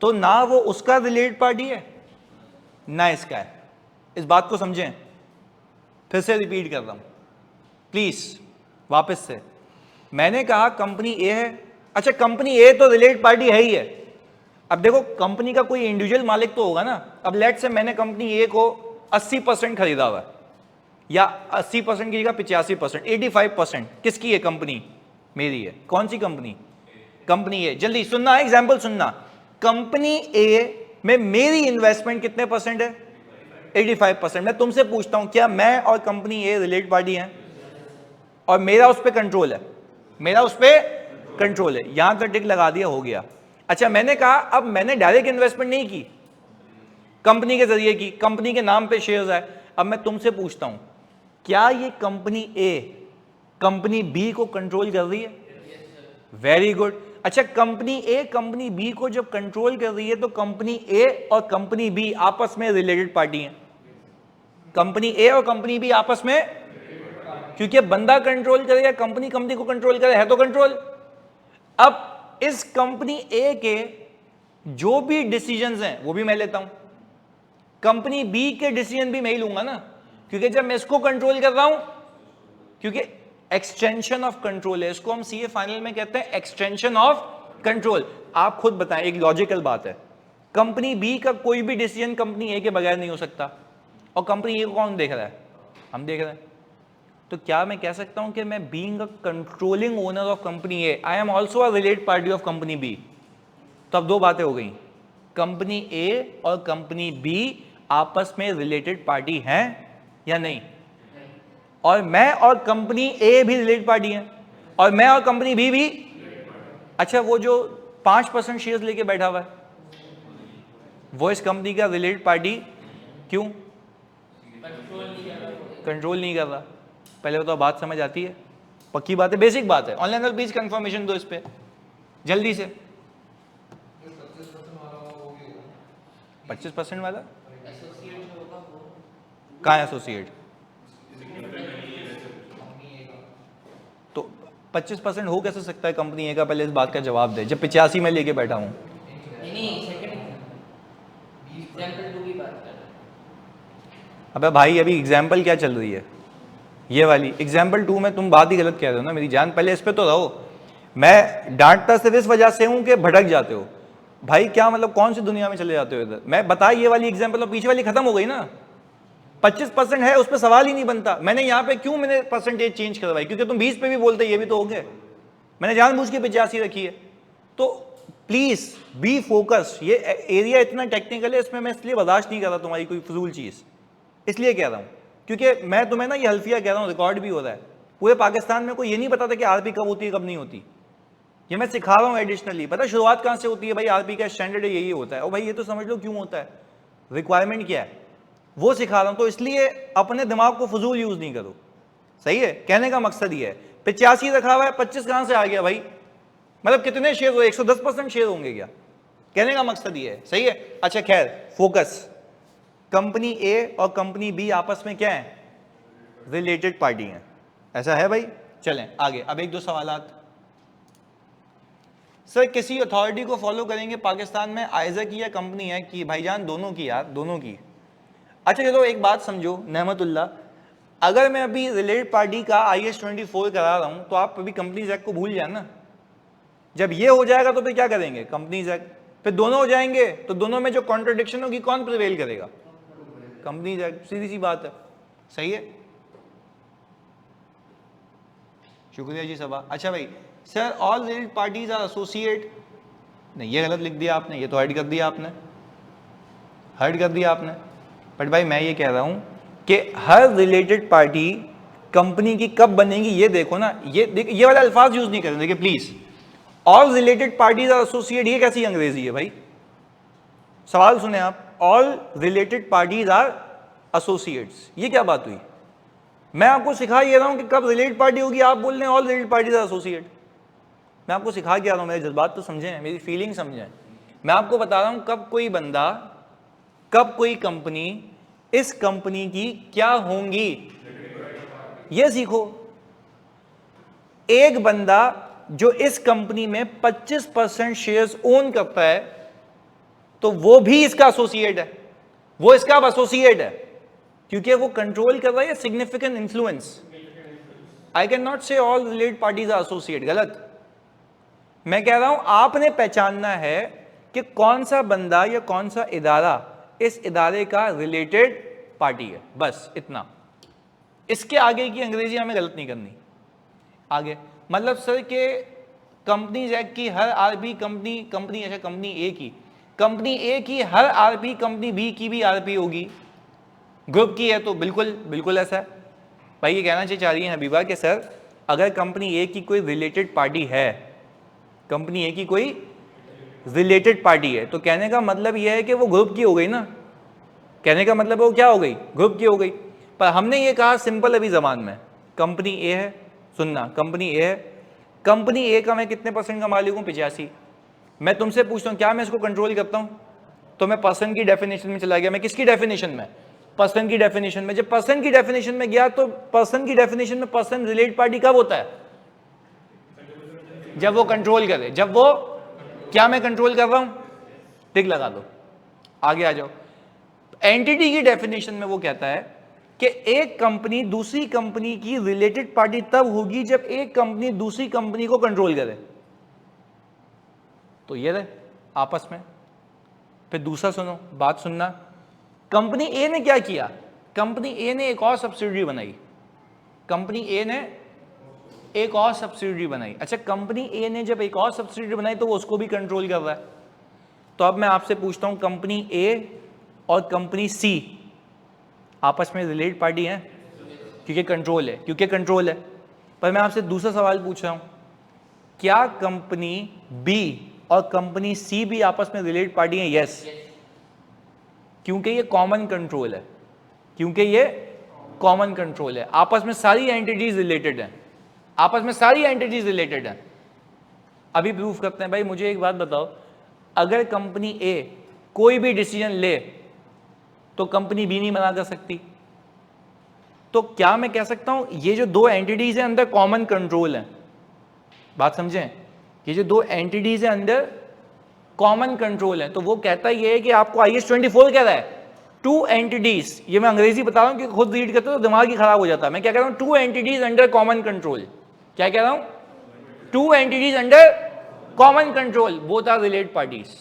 तो ना वो उसका रिलेटेड पार्टी है ना इसका है। इस बात को समझें। फिर से रिपीट कर रहा हूं प्लीज, वापस से। मैंने कहा कंपनी ए है। अच्छा कंपनी ए तो रिलेटेड पार्टी है ही है। अब देखो कंपनी का कोई इंडिविजुअल मालिक तो होगा ना। अब लेट से मैंने कंपनी ए को 80% खरीदा हुआ है, या 80% की जगह 85%, 85% किसकी है? कंपनी मेरी है। कौन सी कंपनी? कंपनी ए। जल्दी सुनना, एग्जांपल सुनना। कंपनी ए में मेरी इन्वेस्टमेंट कितने परसेंट है? 85%। मैं तुमसे पूछता हूं क्या मैं और कंपनी ए रिलेटेड पार्टी हैं? और मेरा उस पर कंट्रोल है, मेरा उस पर कंट्रोल है। यहां तक टिक लगा दिया, हो गया। अच्छा मैंने कहा अब मैंने डायरेक्ट इन्वेस्टमेंट नहीं की, कंपनी के जरिए की, कंपनी के नाम पे शेयर्स है। अब मैं तुमसे पूछता हूं क्या ये कंपनी ए कंपनी बी को कंट्रोल कर रही है? Very good. अच्छा, कंपनी ए कंपनी बी को जब कंट्रोल कर रही है तो कंपनी ए और कंपनी बी आपस में रिलेटेड पार्टी हैं। कंपनी ए और कंपनी बी आपस में, क्योंकि बंदा कंट्रोल करे या कंपनी कंपनी को कंट्रोल करे, है तो कंट्रोल। अब इस कंपनी ए के जो भी डिसीजंस हैं वो भी मैं लेता हूं, कंपनी बी के डिसीजन भी मैं ही लूंगा ना, क्योंकि जब मैं इसको कंट्रोल कर रहा हूं, क्योंकि एक्सटेंशन ऑफ कंट्रोल है, इसको हम सीए फाइनल में कहते हैं एक्सटेंशन ऑफ कंट्रोल। आप खुद बताएं, एक लॉजिकल बात है, कंपनी बी का कोई भी डिसीजन कंपनी ए के बगैर नहीं हो सकता, और कंपनी ए को कौन देख रहा है? हम देख रहे हैं। तो क्या मैं कह सकता हूं कि मैं being a controlling owner of company A, I am also a related party of company B? तो अब दो बातें हो गई, कंपनी ए और कंपनी बी आपस में रिलेटेड पार्टी हैं या नहीं? और मैं और कंपनी ए भी रिलेटेड पार्टी हैं, और मैं और कंपनी बी भी। अच्छा, वो जो 5% शेयर्स लेके बैठा हुआ है वो इस कंपनी का रिलेटेड पार्टी क्यों? कंट्रोल नहीं कर रहा। पहले तो बात समझ आती है, पक्की बात है, बेसिक बात है। ऑनलाइन और प्लीज कंफर्मेशन दो इस पे जल्दी से। 25% वाला कहाँ है एसोसिएट? तो 25% हो कैसे सकता है कंपनी ए का? पहले इस बात का जवाब दे, जब 85 में लेके बैठा हूं। अबे भाई, अभी एग्जाम्पल क्या चल रही है? ये वाली एग्जाम्पल 2 में तुम बात ही गलत कह रहे हो ना मेरी जान, पहले इस पे तो रहो। मैं डांटता सिर्फ इस वजह से हूं कि भटक जाते हो भाई। क्या मतलब, कौन सी दुनिया में चले जाते हो इधर? मैं बता, ये वाली एग्जाम्पल और पीछे वाली खत्म हो गई ना। 25% है, उस पर सवाल ही नहीं बनता। मैंने यहाँ पे क्यों मैंने परसेंटेज चेंज करवाई? क्योंकि तुम 20 पे भी बोलते, ये भी तो हो गए। मैंने जानबूझ के 85 रखी है। तो प्लीज बी फोकस। ये एरिया इतना टेक्निकल है, इसमें मैं इसलिए बर्दाश्त नहीं कर रहा तुम्हारी कोई फजूल चीज, इसलिए कह रहा हूँ। क्योंकि मैं तुम्हें ना ये हल्फिया कह रहा हूँ, रिकॉर्ड भी हो रहा है। पूरे पाकिस्तान में कोई ये नहीं बताता कि आरपी कब होती है कब नहीं होती। ये मैं सिखा रहा हूँ एडिशनली। पता शुरुआत कहाँ से होती है भाई? आरपी का स्टैंडर्ड यही होता है। और भाई ये तो समझ लो क्यों होता है, रिक्वायरमेंट क्या है वो सिखा रहा हूँ। तो इसलिए अपने दिमाग को फजूल यूज नहीं करो, सही है? कहने का मकसद ये है। 85 रखा हुआ है, 25 कहाँ से आ गया भाई? मतलब कितने शेयर हो? 110% शेयर होंगे क्या? कहने का मकसद ये है, सही है? अच्छा खैर, फोकस। कंपनी ए और कंपनी बी आपस में क्या है? रिलेटेड पार्टी हैं, ऐसा है भाई? चलें आगे। अब एक दो सवालात। सर किसी अथॉरिटी को फॉलो करेंगे पाकिस्तान में, आइजा की या कंपनी है की? भाईजान दोनों की यार, दोनों की। अच्छा चलो एक बात समझो नेमतुल्ला, अगर मैं अभी रिलेटेड पार्टी का IS-24 करा रहा हूं तो आप अभी कंपनीज एक्ट को भूल जाए ना। जब ये हो जाएगा तो फिर क्या करेंगे? Companies act. फिर दोनों हो जाएंगे तो दोनों में जो कॉन्ट्रडिक्शन होगी कौन प्रिवेल करेगा? Companies act. सीधी सी बात है, सही है? शुक्रिया जी सबा। अच्छा भाई, sir all related parties are associate. नहीं, ये गलत लिख दिया आपने, ये तो हाइड कर दिया आपने, हाइड कर दिया आपने। बट भाई मैं ये कह रहा हूं कि हर रिलेटेड पार्टी कंपनी की कब बनेगी ये देखो ना। ये वाला अल्फाज यूज नहीं करें, देखिए please. All related parties are associate, ये कैसी अंग्रेजी है भाई? सवाल सुने आप, all related parties are associates, ये क्या बात हुई? मैं आपको सिखा ये रहा हूं कि कब रिलेटेड पार्टी होगी, आप बोल रहे हैं all related parties are associate. मैं आपको सिखा के आ रहा हूं, मेरे जज्बात तो समझें, मेरी फीलिंग समझें। मैं आपको बता रहा हूं कब कोई बंदा, कब कोई कंपनी, इस कंपनी की क्या होंगी, ये सीखो। एक बंदा जो इस कंपनी में 25% शेयर्स ओन करता है तो वो भी इसका एसोसिएट है, वो इसका एसोसिएट है, क्योंकि वो कंट्रोल कर रहा है significant influence. I can not say all related parties are associate, गलत। मैं कह रहा हूं आपने पहचानना है कि कौन सा बंदा या कौन सा इदारा इस इदारे का रिलेटेड पार्टी है, बस इतना। इसके आगे की अंग्रेजी हमें गलत नहीं करनी। आगे मतलब सर के कंपनीज एक्ट की हर आरपी कंपनी ऐसा कंपनी ए की हर आरपी कंपनी बी की भी आरपी होगी, ग्रुप की है तो बिल्कुल बिल्कुल ऐसा है भाई। ये कहना चाह रही है हबीबा कि सर अगर कंपनी ए की कोई रिलेटेड पार्टी है, कंपनी ए की कोई रिलेटेड पार्टी है, तो कहने का मतलब यह है कि वो ग्रुप की हो गई ना। कहने का मतलब वो क्या हो गई? ग्रुप की हो गई। पर हमने ये कहा सिंपल अभी जबान में, कंपनी ए है, सुनना, कंपनी ए है, कंपनी ए का मैं कितने परसेंट का मालिक हूं? 85। मैं तुमसे पूछता हूं क्या मैं इसको कंट्रोल करता हूं? तो मैं पर्सन की डेफिनेशन में चला गया। मैं किसकी डेफिनेशन में? पर्सन की डेफिनेशन में। जब पर्सन की डेफिनेशन में गया तो पर्सन की डेफिनेशन में पर्सन रिलेटेड पार्टी कब होता है? जब वो कंट्रोल करे। जब वो, क्या मैं कंट्रोल कर रहा हूं? टिक लगा दो, आगे आ जाओ। एंटिटी की डेफिनेशन में वो कहता है कि एक कंपनी दूसरी कंपनी की रिलेटेड पार्टी तब होगी जब एक कंपनी दूसरी कंपनी को कंट्रोल करे। तो ये रहे आपस में। फिर दूसरा सुनो, बात सुनना। कंपनी ए ने क्या किया? कंपनी ए ने एक और सब्सिडियरी बनाई। कंपनी ए ने एक और सब्सिडियरी बनाई। अच्छा, कंपनी ए ने जब एक और सब्सिडियरी बनाई तो वो उसको भी कंट्रोल कर रहा है। तो अब मैं आपसे पूछता हूं, कंपनी ए और कंपनी सी आपस में रिलेटेड पार्टी है? क्योंकि कंट्रोल है, क्योंकि कंट्रोल है। पर मैं आपसे दूसरा सवाल पूछ रहा हूं, क्या कंपनी बी और कंपनी सी भी आपस में रिलेटेड पार्टी है? यस, क्योंकि ये कॉमन कंट्रोल है। क्योंकि ये कॉमन कंट्रोल है। आपस में सारी एंटिटीज रिलेटेड हैं। आपस में सारी एंटिटीज रिलेटेड हैं। अभी प्रूफ करते हैं। भाई मुझे एक बात बताओ, अगर कंपनी ए कोई भी डिसीजन ले तो कंपनी बी नहीं मना कर सकती। तो क्या मैं कह सकता हूं ये जो दो एंटिटीज हैं अंदर कॉमन कंट्रोल है? बात समझें, ये जो दो एंटिटीज हैं अंदर कॉमन कंट्रोल है। तो वो कहता ये है कि आपको IS 24 कह रहा है टू एंटिटीज, ये मैं अंग्रेजी बता रहा हूं कि खुद रीड करते हो तो दिमाग ही खराब हो जाता है। मैं क्या कह रहा हूं? Two entities under common control. क्या कह रहा हूं? Two entities under common control, both are related parties.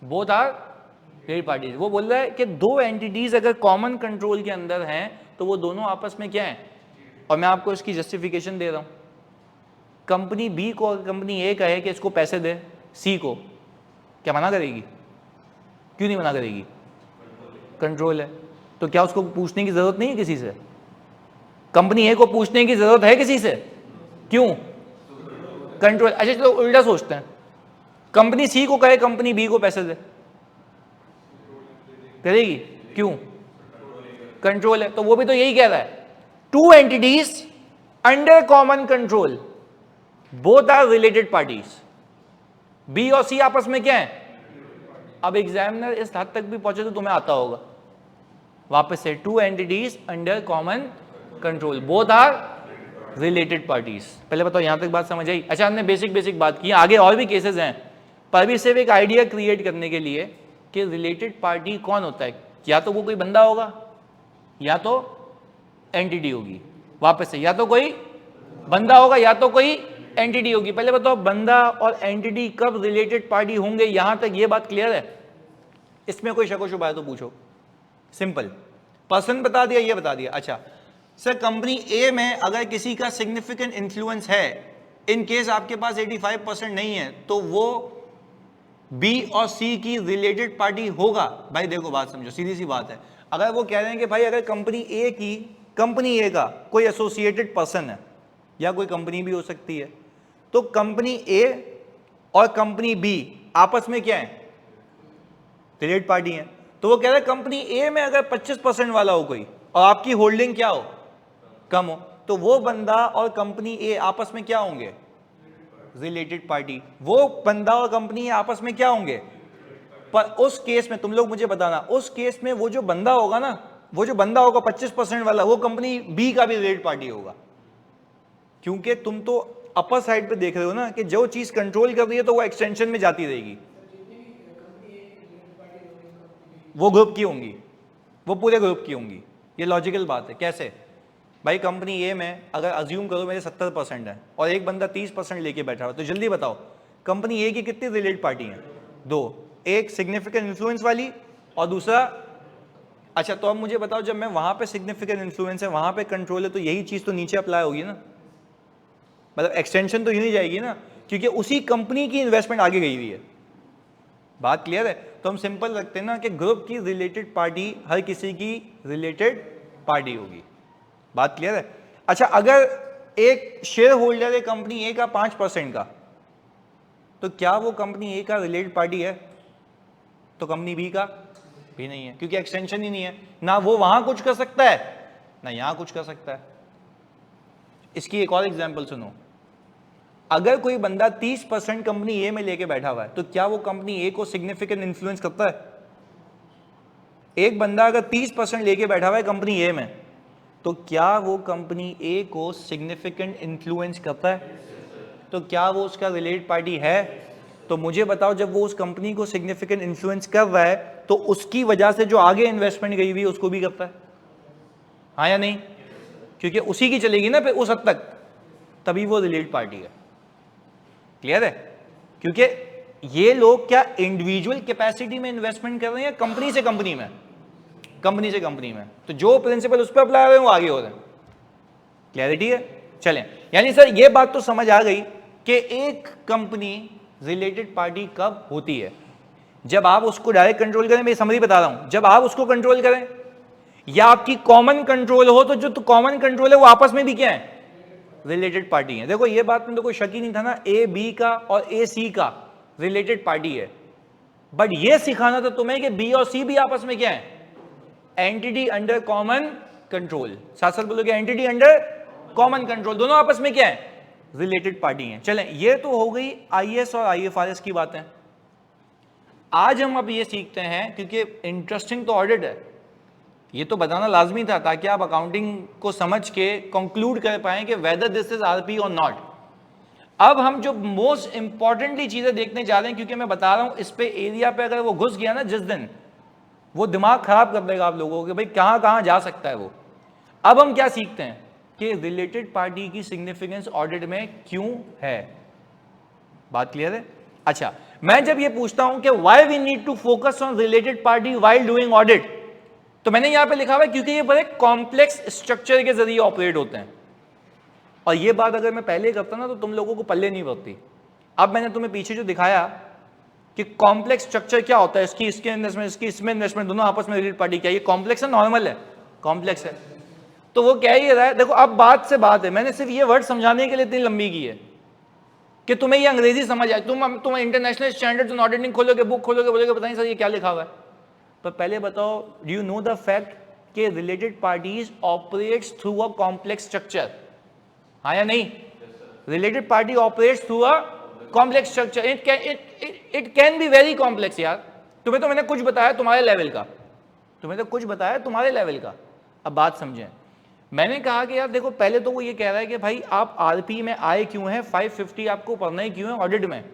Both are related parties. वो बोल रहा है कि दो एंटिटीज अगर कॉमन कंट्रोल के अंदर हैं तो वो दोनों आपस में क्या है? और मैं आपको इसकी जस्टिफिकेशन दे रहा हूं। कंपनी बी को अगर कंपनी ए कहे कि इसको पैसे दे सी को, क्या मना करेगी? क्यों नहीं मना करेगी? कंट्रोल है। तो क्या उसको पूछने की जरूरत नहीं है किसी से? कंपनी ए को पूछने की जरूरत है किसी से? क्यों? कंट्रोल। अच्छा चलो उल्टा सोचते हैं, कंपनी सी को कहे कंपनी बी को पैसे दे, करेगी? क्यों? कंट्रोल है। तो वो भी तो यही कह रहा है, two entities under common control, both are related parties. B और सी आपस में क्या है? अब एग्जामिनर इस हद तक भी पहुंचे तो तुम्हें आता होगा। वापस से, two entities under common control, both are related parties. पहले बताओ यहां तक बात समझ आई? अच्छा, हमने बेसिक बात की, आगे और भी केसेस हैं, पर अभी सिर्फ एक आइडिया क्रिएट करने के लिए कि रिलेटेड पार्टी कौन होता है। या तो वो कोई बंदा होगा या तो एंटिटी होगी। वापस से, या तो कोई बंदा होगा या तो कोई एंटिटी होगी। पहले बताओ बंदा और एंटिटी कब रिलेटेड पार्टी होंगे? यहां तक ये बात क्लियर है? इसमें कोई शक शुबा है तो पूछो। सिंपल, पर्सन बता दिया, ये बता दिया। अच्छा सर, कंपनी ए में अगर किसी का सिग्निफिकेंट इन्फ्लुएंस है, इन केस आपके पास 85% नहीं है, तो वो बी और सी की रिलेटेड पार्टी होगा। भाई देखो बात समझो, सीधी सी बात है। अगर वो कह रहे हैं कि भाई अगर कंपनी ए का कोई एसोसिएटेड पर्सन है, या कोई कंपनी भी हो सकती है, तो कंपनी ए और कंपनी बी आपस में क्या है? रिलेटेड पार्टी है। तो वो कह रहे हैं कंपनी ए में अगर 25% वाला हो कोई और आपकी होल्डिंग क्या हो? कम हो, तो वो बंदा और कंपनी ए आपस में क्या होंगे? Related party. वो बंदा और कंपनी ए आपस में क्या होंगे? पर उस केस में तुम लोग मुझे बताना, उस केस में वो जो बंदा होगा ना, वो जो बंदा होगा 25% वाला, वो कंपनी बी का भी रिलेटेड पार्टी होगा। क्योंकि तुम तो अपर साइड पे देख रहे हो ना कि जो चीज कंट्रोल कर रही है तो वो एक्सटेंशन में जाती रहेगी। वो ग्रुप की होंगी, वो पूरे ग्रुप की होंगी। ये लॉजिकल बात है। कैसे? भाई कंपनी ए में अगर अज्यूम करो मेरे 70% है और एक बंदा 30% लेके बैठा हो, तो जल्दी बताओ कंपनी ए की कितनी रिलेटेड पार्टी हैं? दो, एक सिग्निफिकेंट इन्फ्लुएंस वाली और दूसरा। अच्छा तो अब मुझे बताओ, जब मैं वहां पे सिग्निफिकेंट इन्फ्लुएंस है, वहां पे कंट्रोल है, तो यही चीज तो नीचे अप्लाई होगी ना? मतलब एक्सटेंशन तो यूं ही जाएगी ना, क्योंकि उसी कंपनी की इन्वेस्टमेंट आगे गई हुई है। बात क्लियर है? तो हम सिंपल रखते हैं ना कि ग्रुप की रिलेटेड पार्टी हर किसी की रिलेटेड पार्टी होगी। बात क्लियर है? अच्छा, अगर एक शेयर होल्डर है कंपनी ए का 5% का, तो क्या वो कंपनी ए का रिलेटेड पार्टी है? तो कंपनी बी का भी नहीं है, क्योंकि एक्सटेंशन ही नहीं है। ना वो वहां कुछ कर सकता है ना यहां कुछ कर सकता है। इसकी एक और एग्जांपल सुनो। अगर कोई बंदा 30% कंपनी ए में लेके बैठा हुआ है तो क्या वो कंपनी ए को सिग्निफिकेंट इन्फ्लुएंस करता है? एक बंदा अगर 30% लेके बैठा हुआ है कंपनी ए में तो क्या वो कंपनी ए को सिग्निफिकेंट इन्फ्लुएंस करता है? तो क्या वो उसका रिलेटेड पार्टी है? तो मुझे बताओ, जब वो उस कंपनी को सिग्निफिकेंट इन्फ्लुएंस कर रहा है तो उसकी वजह से जो आगे इन्वेस्टमेंट गई हुई उसको भी करता है, हाँ या नहीं? क्योंकि उसी की चलेगी ना फिर उस हद तक, तभी वो रिलेटेड पार्टी है। क्लियर है? क्योंकि ये लोग क्या इंडिविजुअल कैपेसिटी में इन्वेस्टमेंट कर रहे हैं या कंपनी से कंपनी में? कंपनी से कंपनी में। तो जो प्रिंसिपल उस पर अप्लाई हो रहे हैं वो आगे हो रहे हैं। क्लैरिटी है? चलें, यानी सर ये बात तो समझ आ गई कि एक कंपनी रिलेटेड पार्टी कब होती है? जब आप उसको डायरेक्ट कंट्रोल करें। मैं समरी बता रहा हूं, जब आप उसको कंट्रोल करें या आपकी कॉमन कंट्रोल हो, तो जो तो कॉमन कंट्रोल है वो आपस में भी क्या है? रिलेटेड पार्टी है। देखो ये बात में तो कोई शक ही नहीं था ना, ए बी का और ए सी का रिलेटेड पार्टी है, बट ये सिखाना था तुम्हें कि बी और सी भी आपस में क्या है? Entity under common control. साथ साथ बोलोगे एंटिटी अंडर कॉमन कंट्रोल, दोनों आपस में क्या है? रिलेटेड पार्टी हैं। चलें, ये तो हो गई आईएएस और आईएफआरएस की बातें। आज हम अब ये सीखते हैं, क्योंकि इंटरेस्टिंग तो ऑडिट है, ये तो बताना लाजमी था ताकि आप अकाउंटिंग को समझ के कंक्लूड कर पाएं कि वेदर दिस इज आरपी और नॉट। अब हम जो मोस्ट इंपॉर्टेंटली चीजें देखने जा रहे हैं, क्योंकि मैं बता रहा हूं इस पे एरिया पे अगर वो घुस गया ना जिस दिन, वो दिमाग खराब कर देगा आप लोगों को कि भाई कहां कहां जा सकता है वो। अब हम क्या सीखते हैं कि रिलेटेड पार्टी की सिग्निफिकेंस ऑडिट में क्यों है। बात क्लियर है? अच्छा, मैं जब ये पूछता हूं कि why we need to focus on related party while doing audit, तो मैंने यहां पे लिखा हुआ है क्योंकि ये बड़े कॉम्प्लेक्स स्ट्रक्चर के जरिए ऑपरेट होते हैं। और ये बात अगर मैं पहले करता ना तो तुम लोगों को पल्ले नहीं पड़ती। अब मैंने तुम्हें पीछे जो दिखाया कि कॉम्प्लेक्स स्ट्रक्चर क्या होता है, इसकी इसके इन्वेस्टमेंट, इसकी इसमें इन्वेस्टमेंट, दोनों आपस में रिलेटेड पार्टी क्या, ये कॉम्प्लेक्स है नॉर्मल है? कॉम्प्लेक्स है। तो वो कह ही रहा है, देखो अब बात से बात है, मैंने सिर्फ ये वर्ड समझाने के लिए इतनी लंबी की है कि तुम्हें ये अंग्रेजी समझ आए। तुम इंटरनेशनल स्टैंडर्ड्स ऑन ऑडिटिंग खोलोगे, बुक खोलोगे, बोलोगे पता नहीं सर ये क्या लिखा हुआ है। पर पहले बताओ, do you know the fact कि related parties operates through a complex structure, हाँ या नहीं? Related party operates through a complex structure. It can be very complex यार। तुम्हें तो मैंने कुछ बताया तुम्हारे लेवल का, तुम्हें तो कुछ बताया तुम्हारे लेवल का। अब बात समझें, मैंने कहा कि यार देखो पहले तो वो ये कह रहा है कि भाई आप आरपी में आए क्यों हैं, 550 आपको पढ़ना ही क्यों है ऑडिट में।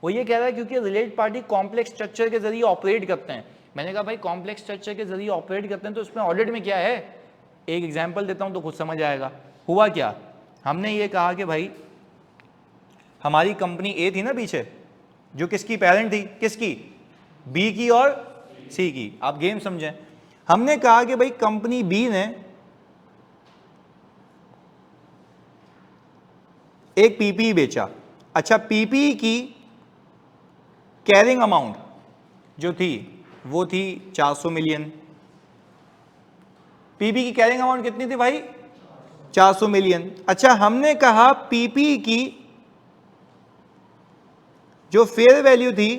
वो ये कह रहा है क्योंकि रिलेटेड पार्टी कॉम्प्लेक्स स्ट्रक्चर के जरिए ऑपरेट करते हैं। मैंने कहा भाई कॉम्प्लेक्स स्ट्रक्चर के जरिए ऑपरेट करते हैं तो उसमें ऑडिट में क्या है? एक एग्जाम्पल देता हूं तो खुद समझ आएगा। हुआ क्या, हमने ये कहा कि भाई हमारी कंपनी ए थी ना पीछे, जो किसकी पेरेंट थी, किसकी? बी की और सी की। आप गेम समझें, हमने कहा कि भाई कंपनी बी ने एक पीपी बेचा। अच्छा, पीपी की कैरिंग अमाउंट जो थी वो थी 400 मिलियन। पीपी की कैरिंग अमाउंट कितनी थी भाई? 400 मिलियन। अच्छा, हमने कहा पीपी की जो फेयर वैल्यू थी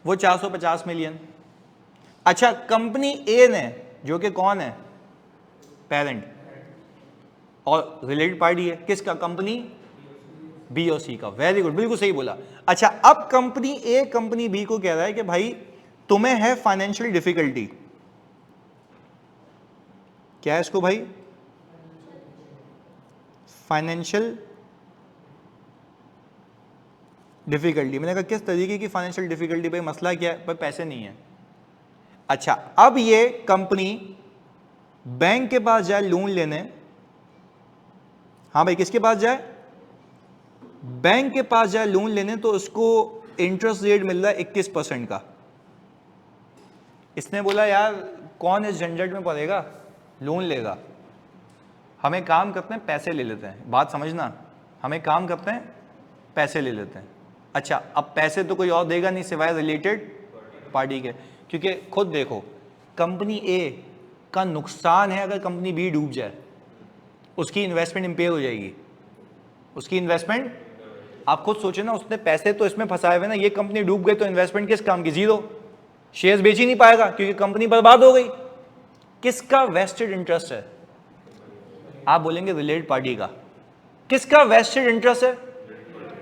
वो 450 मिलियन। अच्छा, कंपनी ए ने, जो कि कौन है? पेरेंट, और रिलेटेड पार्टी है किसका? कंपनी बी और सी का। वेरी गुड, बिल्कुल सही बोला। अच्छा, अब कंपनी ए कंपनी बी को कह रहा है कि भाई तुम्हें है फाइनेंशियल डिफिकल्टी। क्या है इसको भाई? Financial difficulty. मैंने कहा किस तरीके की फाइनेंशियल डिफिकल्टी भाई, मसला क्या है? भाई पैसे नहीं है। अच्छा, अब ये कंपनी बैंक के पास जाए लोन लेने। हाँ भाई, किसके पास जाए? बैंक के पास जाए लोन लेने, तो उसको इंटरेस्ट रेट मिल रहा है 21% का। इसने बोला यार कौन इस झंझट में पड़ेगा, लोन लेगा, हमें काम करते हैं पैसे ले लेते हैं। बात समझना, हमें काम करते हैं पैसे ले लेते हैं। अच्छा, अब पैसे तो कोई और देगा नहीं सिवाय रिलेटेड पार्टी के, क्योंकि खुद देखो कंपनी ए का नुकसान है अगर कंपनी बी डूब जाए, उसकी इन्वेस्टमेंट इंपेयर हो जाएगी। उसकी इन्वेस्टमेंट, आप खुद सोचे ना, उसने पैसे तो इसमें फंसाए हुए ना, ये कंपनी डूब गई तो इन्वेस्टमेंट किस काम की? जीरो। शेयर्स बेच ही नहीं पाएगा क्योंकि कंपनी बर्बाद हो गई। किसका वेस्टेड इंटरेस्ट है? आप बोलेंगे रिलेटेड पार्टी का। किसका वेस्टेड इंटरेस्ट है?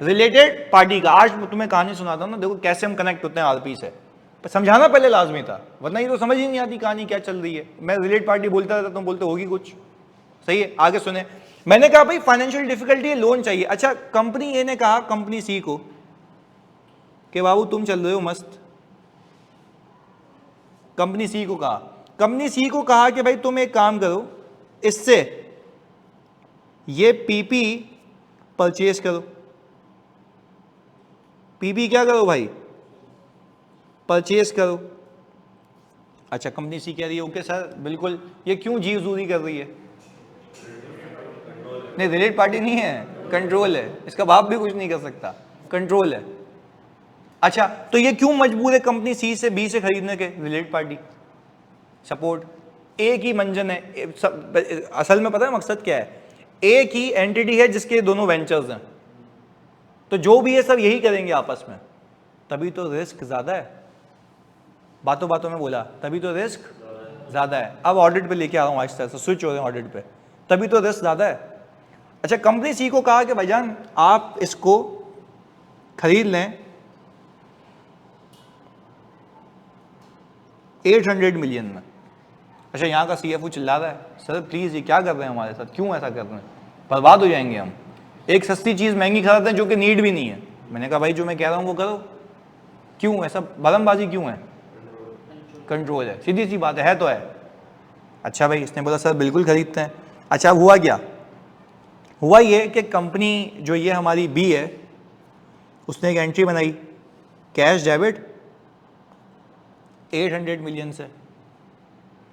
रिलेटेड पार्टी का। आज तुम्हें कहानी सुनाता हूं ना, देखो कैसे हम कनेक्ट होते हैं आरपी से, पर समझाना पहले लाजमी था, वरना ये तो समझ ही नहीं आती कहानी क्या चल रही है। मैं रिलेटेड पार्टी बोलता रहता, तुम बोलते होगी कुछ, सही है। आगे सुने, मैंने कहा भाई फाइनेंशियल डिफिकल्टी है, लोन चाहिए। अच्छा, कंपनी ए ने कहा कंपनी सी को कि बाबू तुम चल रहे हो मस्त। कंपनी सी को कहा कि भाई तुम एक काम करो, इससे ये पीपी परचेज करो। पीपी क्या करो भाई? परचेज करो। अच्छा, कंपनी सी कह रही है ओके सर बिल्कुल। ये क्यों जी हजूरी कर रही है? नहीं, रिलेटेड पार्टी नहीं है, कंट्रोल है, इसका बाप भी कुछ नहीं कर सकता, कंट्रोल है। अच्छा, तो ये क्यों मजबूर है कंपनी सी से बी से खरीदने के? Related party support. एक ही मंजन है, असल में पता है मकसद क्या है? एक ही एंटिटी है जिसके दोनों वेंचर्स हैं, तो जो भी है सब यही करेंगे आपस में, तभी तो रिस्क ज्यादा है। बातों बातों में बोला, तभी तो रिस्क ज्यादा है। अब ऑडिट पे लेके आ रहा हूं, आहिस्ता आहिस्ता स्विच हो रहे हैं ऑडिट पे, तभी तो रिस्क ज्यादा है। अच्छा, कंपनी सी को कहा कि भाईजान आप इसको खरीद लें 800 मिलियन में। अच्छा, यहाँ का सीएफओ चिल्ला रहा है, सर प्लीज ये क्या कर रहे हैं हमारे साथ, क्यों ऐसा कर रहे हैं, बर्बाद हो जाएंगे हम। एक सस्ती चीज महंगी खरीदते हैं जो कि नीड भी नहीं है। मैंने कहा भाई जो मैं कह रहा हूँ वो करो, क्यों ऐसा बदमबाजी क्यों है? कंट्रोल है, सीधी सी बात है तो है। अच्छा भाई, इसने बोला सर बिल्कुल खरीदते हैं। अच्छा, हुआ क्या? हुआ ये कि कंपनी जो ये हमारी बी है, उसने एक एंट्री बनाई, कैश डेबिट 800 मिलियन से,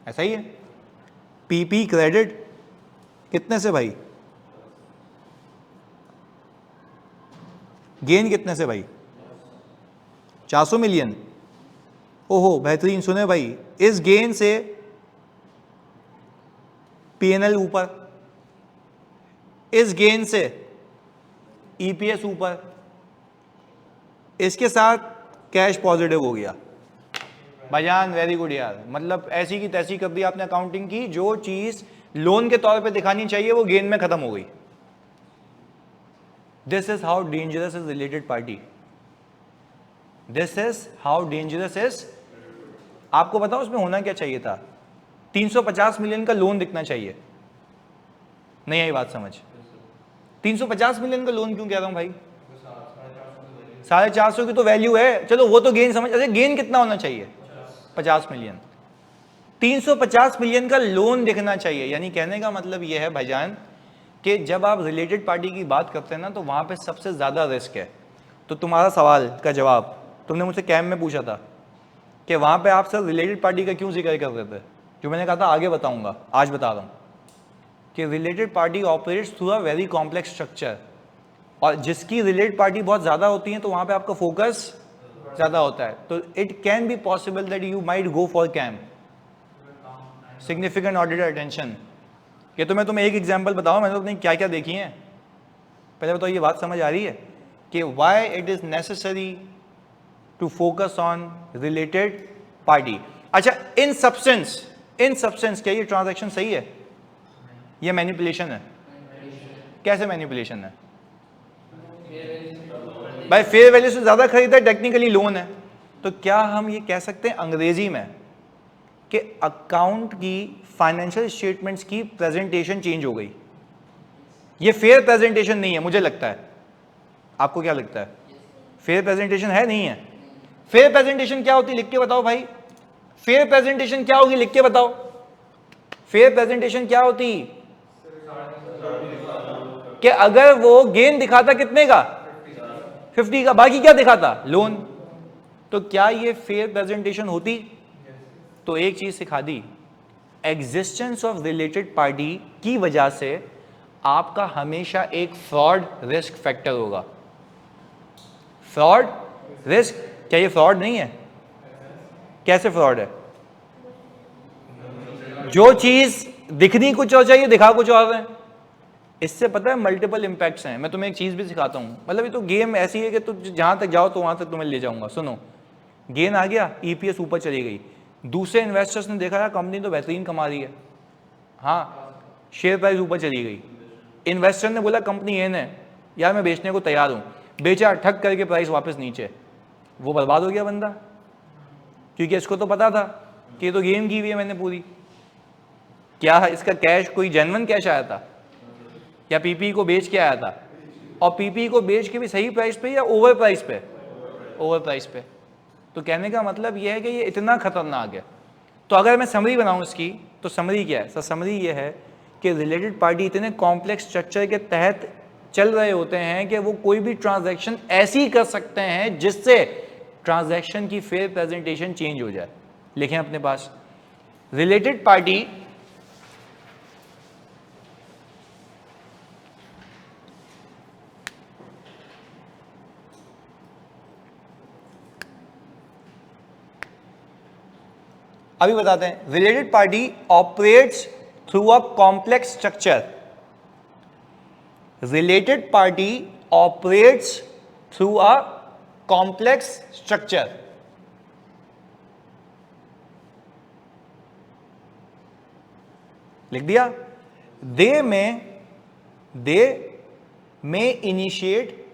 ऐसा ही है। पीपी क्रेडिट कितने से भाई? गेन कितने से भाई? 400 मिलियन। ओहो बेहतरीन, सुने भाई, इस गेन से पीएनएल ऊपर, इस गेन से ईपीएस ऊपर, इसके साथ कैश पॉजिटिव हो गया। भाईजान वेरी गुड यार, मतलब ऐसी की तैसी कर दी आपने अकाउंटिंग की, जो चीज लोन के तौर पे दिखानी चाहिए वो गेन में खत्म हो गई। This is how dangerous is related party, this is how dangerous is. आपको बताओ उसमें होना क्या चाहिए था? 350 मिलियन का लोन दिखना चाहिए। नहीं आई बात समझ? 350 मिलियन का लोन क्यों कह रहा हूं भाई? 450 की तो वैल्यू है, चलो वो तो गेन समझ। अच्छा, गेन कितना होना चाहिए? 50 मिलियन। 350 मिलियन का लोन दिखना चाहिए। यानी कहने का मतलब यह है भाईजान कि जब आप रिलेटेड पार्टी की बात करते हैं ना, तो वहां पे सबसे ज्यादा रिस्क है। तो तुम्हारा सवाल का जवाब तुमने मुझसे कैम्प में पूछा था कि वहां पे आप सर रिलेटेड पार्टी का क्यों जिक्र कर रहे थे, जो मैंने कहा था आगे बताऊंगा, आज बता रहा हूं कि related party operates through a very complex structure, और जिसकी रिलेटेड पार्टी बहुत ज्यादा होती है तो वहां पे आपका फोकस ज्यादा होता है। तो it can be possible that you might go for camp, significant auditor attention. ये तो मैं तुम्हें एक एग्जांपल बताऊं, मैंने तो अपनी क्या क्या देखी है। पहले बताओ ये बात समझ आ रही है कि why it is necessary to focus on related party. अच्छा, इन सब्सटेंस क्या ये ट्रांजैक्शन सही है? ये मैनिपुलेशन है? कैसे मैनिपुलेशन है भाई? फेयर वैल्यू से ज्यादा खरीदा, टेक्निकली लोन है। तो क्या हम ये कह सकते हैं अंग्रेजी में कि अकाउंट की फाइनेंशियल स्टेटमेंट्स की प्रेजेंटेशन चेंज हो गई? ये फेयर प्रेजेंटेशन नहीं है मुझे लगता है। आपको क्या लगता है? फेयर प्रेजेंटेशन है नहीं है? फेयर प्रेजेंटेशन क्या होती है लिख के बताओ भाई। फेयर प्रेजेंटेशन क्या होगी लिख के बताओ। फेयर प्रेजेंटेशन क्या होती कि अगर वो गेन दिखाता कितने का? 50 का, बाकी क्या दिखाता? लोन। तो क्या ये फेयर प्रेजेंटेशन होती? तो एक चीज सिखा दी, एग्जिस्टेंस ऑफ रिलेटेड पार्टी की वजह से आपका हमेशा एक फ्रॉड रिस्क फैक्टर होगा। फ्रॉड रिस्क, क्या ये फ्रॉड नहीं है? कैसे फ्रॉड है? जो चीज दिखनी कुछ और चाहिए दिखा कुछ और है। इससे पता है मल्टीपल इंपैक्ट्स हैं। मैं तुम्हें एक चीज भी सिखाता हूं, मतलब ये तो गेम ऐसी है कि तुम जहां तक जाओ तो वहां तक तुम्हें ले जाऊंगा। सुनो, गेन आ गया, ईपीएस ऊपर चली गई, दूसरे इन्वेस्टर्स ने देखा यार कंपनी तो बेहतरीन कमा रही है, हाँ शेयर प्राइस ऊपर चली गई, इन्वेस्टर ने बोला कंपनी ए ने यार मैं बेचने को तैयार हूं, बेचा, ठग करके प्राइस वापस नीचे, वो बर्बाद हो गया बंदा, क्योंकि इसको तो पता था कि ये तो गेम की हुई है मैंने पूरी। क्या इसका कैश कोई जेन्युइन कैश आया था या पीपी को बेच के आया था? और पीपी को बेच के भी सही प्राइस पे या ओवर प्राइस पे? ओवर प्राइस पे। तो कहने का मतलब यह है कि ये इतना खतरनाक है। तो अगर मैं समरी बनाऊं इसकी, तो समरी क्या है सर? समरी ये है कि रिलेटेड पार्टी इतने कॉम्प्लेक्स स्ट्रक्चर के तहत चल रहे होते हैं कि वो कोई भी ट्रांजैक्शन ऐसी कर सकते हैं जिससे ट्रांजैक्शन की फेयर प्रेजेंटेशन चेंज हो जाए। लिखें अपने पास, रिलेटेड पार्टी अभी बताते हैं। Related party operates through a complex structure. Related party operates through a complex structure. लिख दिया। दे may initiate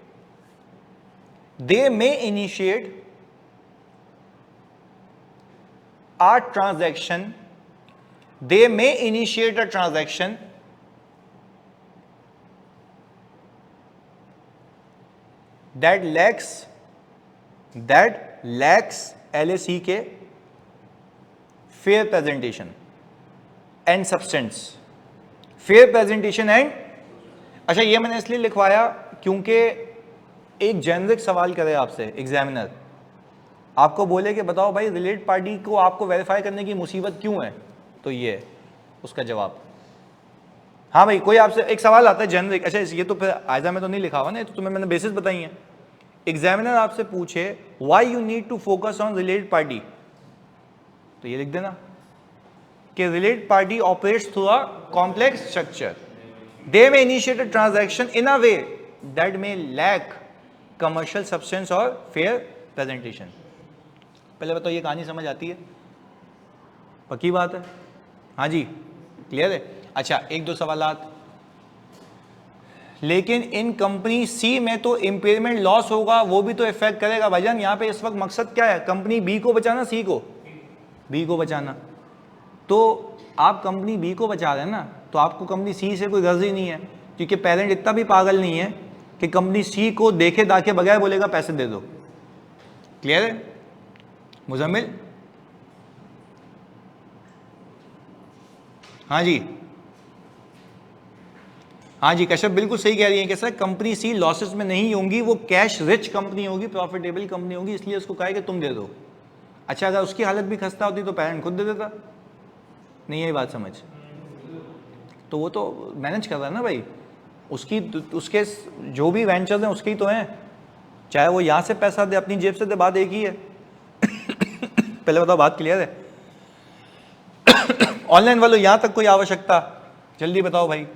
a transaction, they may initiate a transaction that lacks LACK fair presentation and substance, fair presentation and अच्छा, ये मैंने इसलिए लिखवाया क्योंकि एक generic सवाल करे आपसे एग्जामिनर, आपको बोले कि बताओ भाई रिलेटेड पार्टी को आपको वेरीफाई करने की मुसीबत क्यों है, तो ये उसका जवाब। हाँ भाई, कोई आपसे एक सवाल आता है जेनरिक, अच्छा ये तो फिर आयजा में तो नहीं लिखा हुआ ना, तो तुम्हें मैंने बेसिस बताई है। एग्जामिनर आपसे पूछे why you need to focus on related party, तो ये लिख देना कि related party operates through a complex structure, they may initiate a transaction in a way that may lack commercial substance और फेयर प्रेजेंटेशन। पहले बताओ ये कहानी समझ आती है? पक्की बात है? हाँ जी, क्लियर है? अच्छा, एक दो सवालात। लेकिन इन कंपनी सी में तो इम्पेयरमेंट लॉस होगा, वो भी तो इफेक्ट करेगा भाईजान। यहाँ पे इस वक्त मकसद क्या है? कंपनी बी को बचाना, सी को? बी को बचाना। तो आप कंपनी बी को बचा रहे हैं ना, तो आपको कंपनी सी से कोई गर्ज ही नहीं है, क्योंकि पेरेंट इतना भी पागल नहीं है कि कंपनी सी को देखे दाखे बगैर बोलेगा पैसे दे दो। क्लियर है मुजम्मिल? हाँ जी, हाँ जी कश्यप बिल्कुल सही कह रही है कि सर कंपनी सी लॉसेस में नहीं होंगी, वो कैश रिच कंपनी होगी, प्रॉफिटेबल कंपनी होगी, इसलिए उसको कहा कि तुम दे दो। अच्छा, अगर उसकी हालत भी खस्ता होती तो पेरेंट खुद दे देता। नहीं यही बात समझ? तो वो तो मैनेज कर रहा है ना भाई, उसके जो भी वेंचर्स हैं उसके ही तो हैं, चाहे वो यहाँ से पैसा दे अपनी जेब से दे, बात एक ही है। पहले बताओ बात क्लियर है? ऑनलाइन वालों यहां तक कोई आवश्यकता, जल्दी बताओ भाई।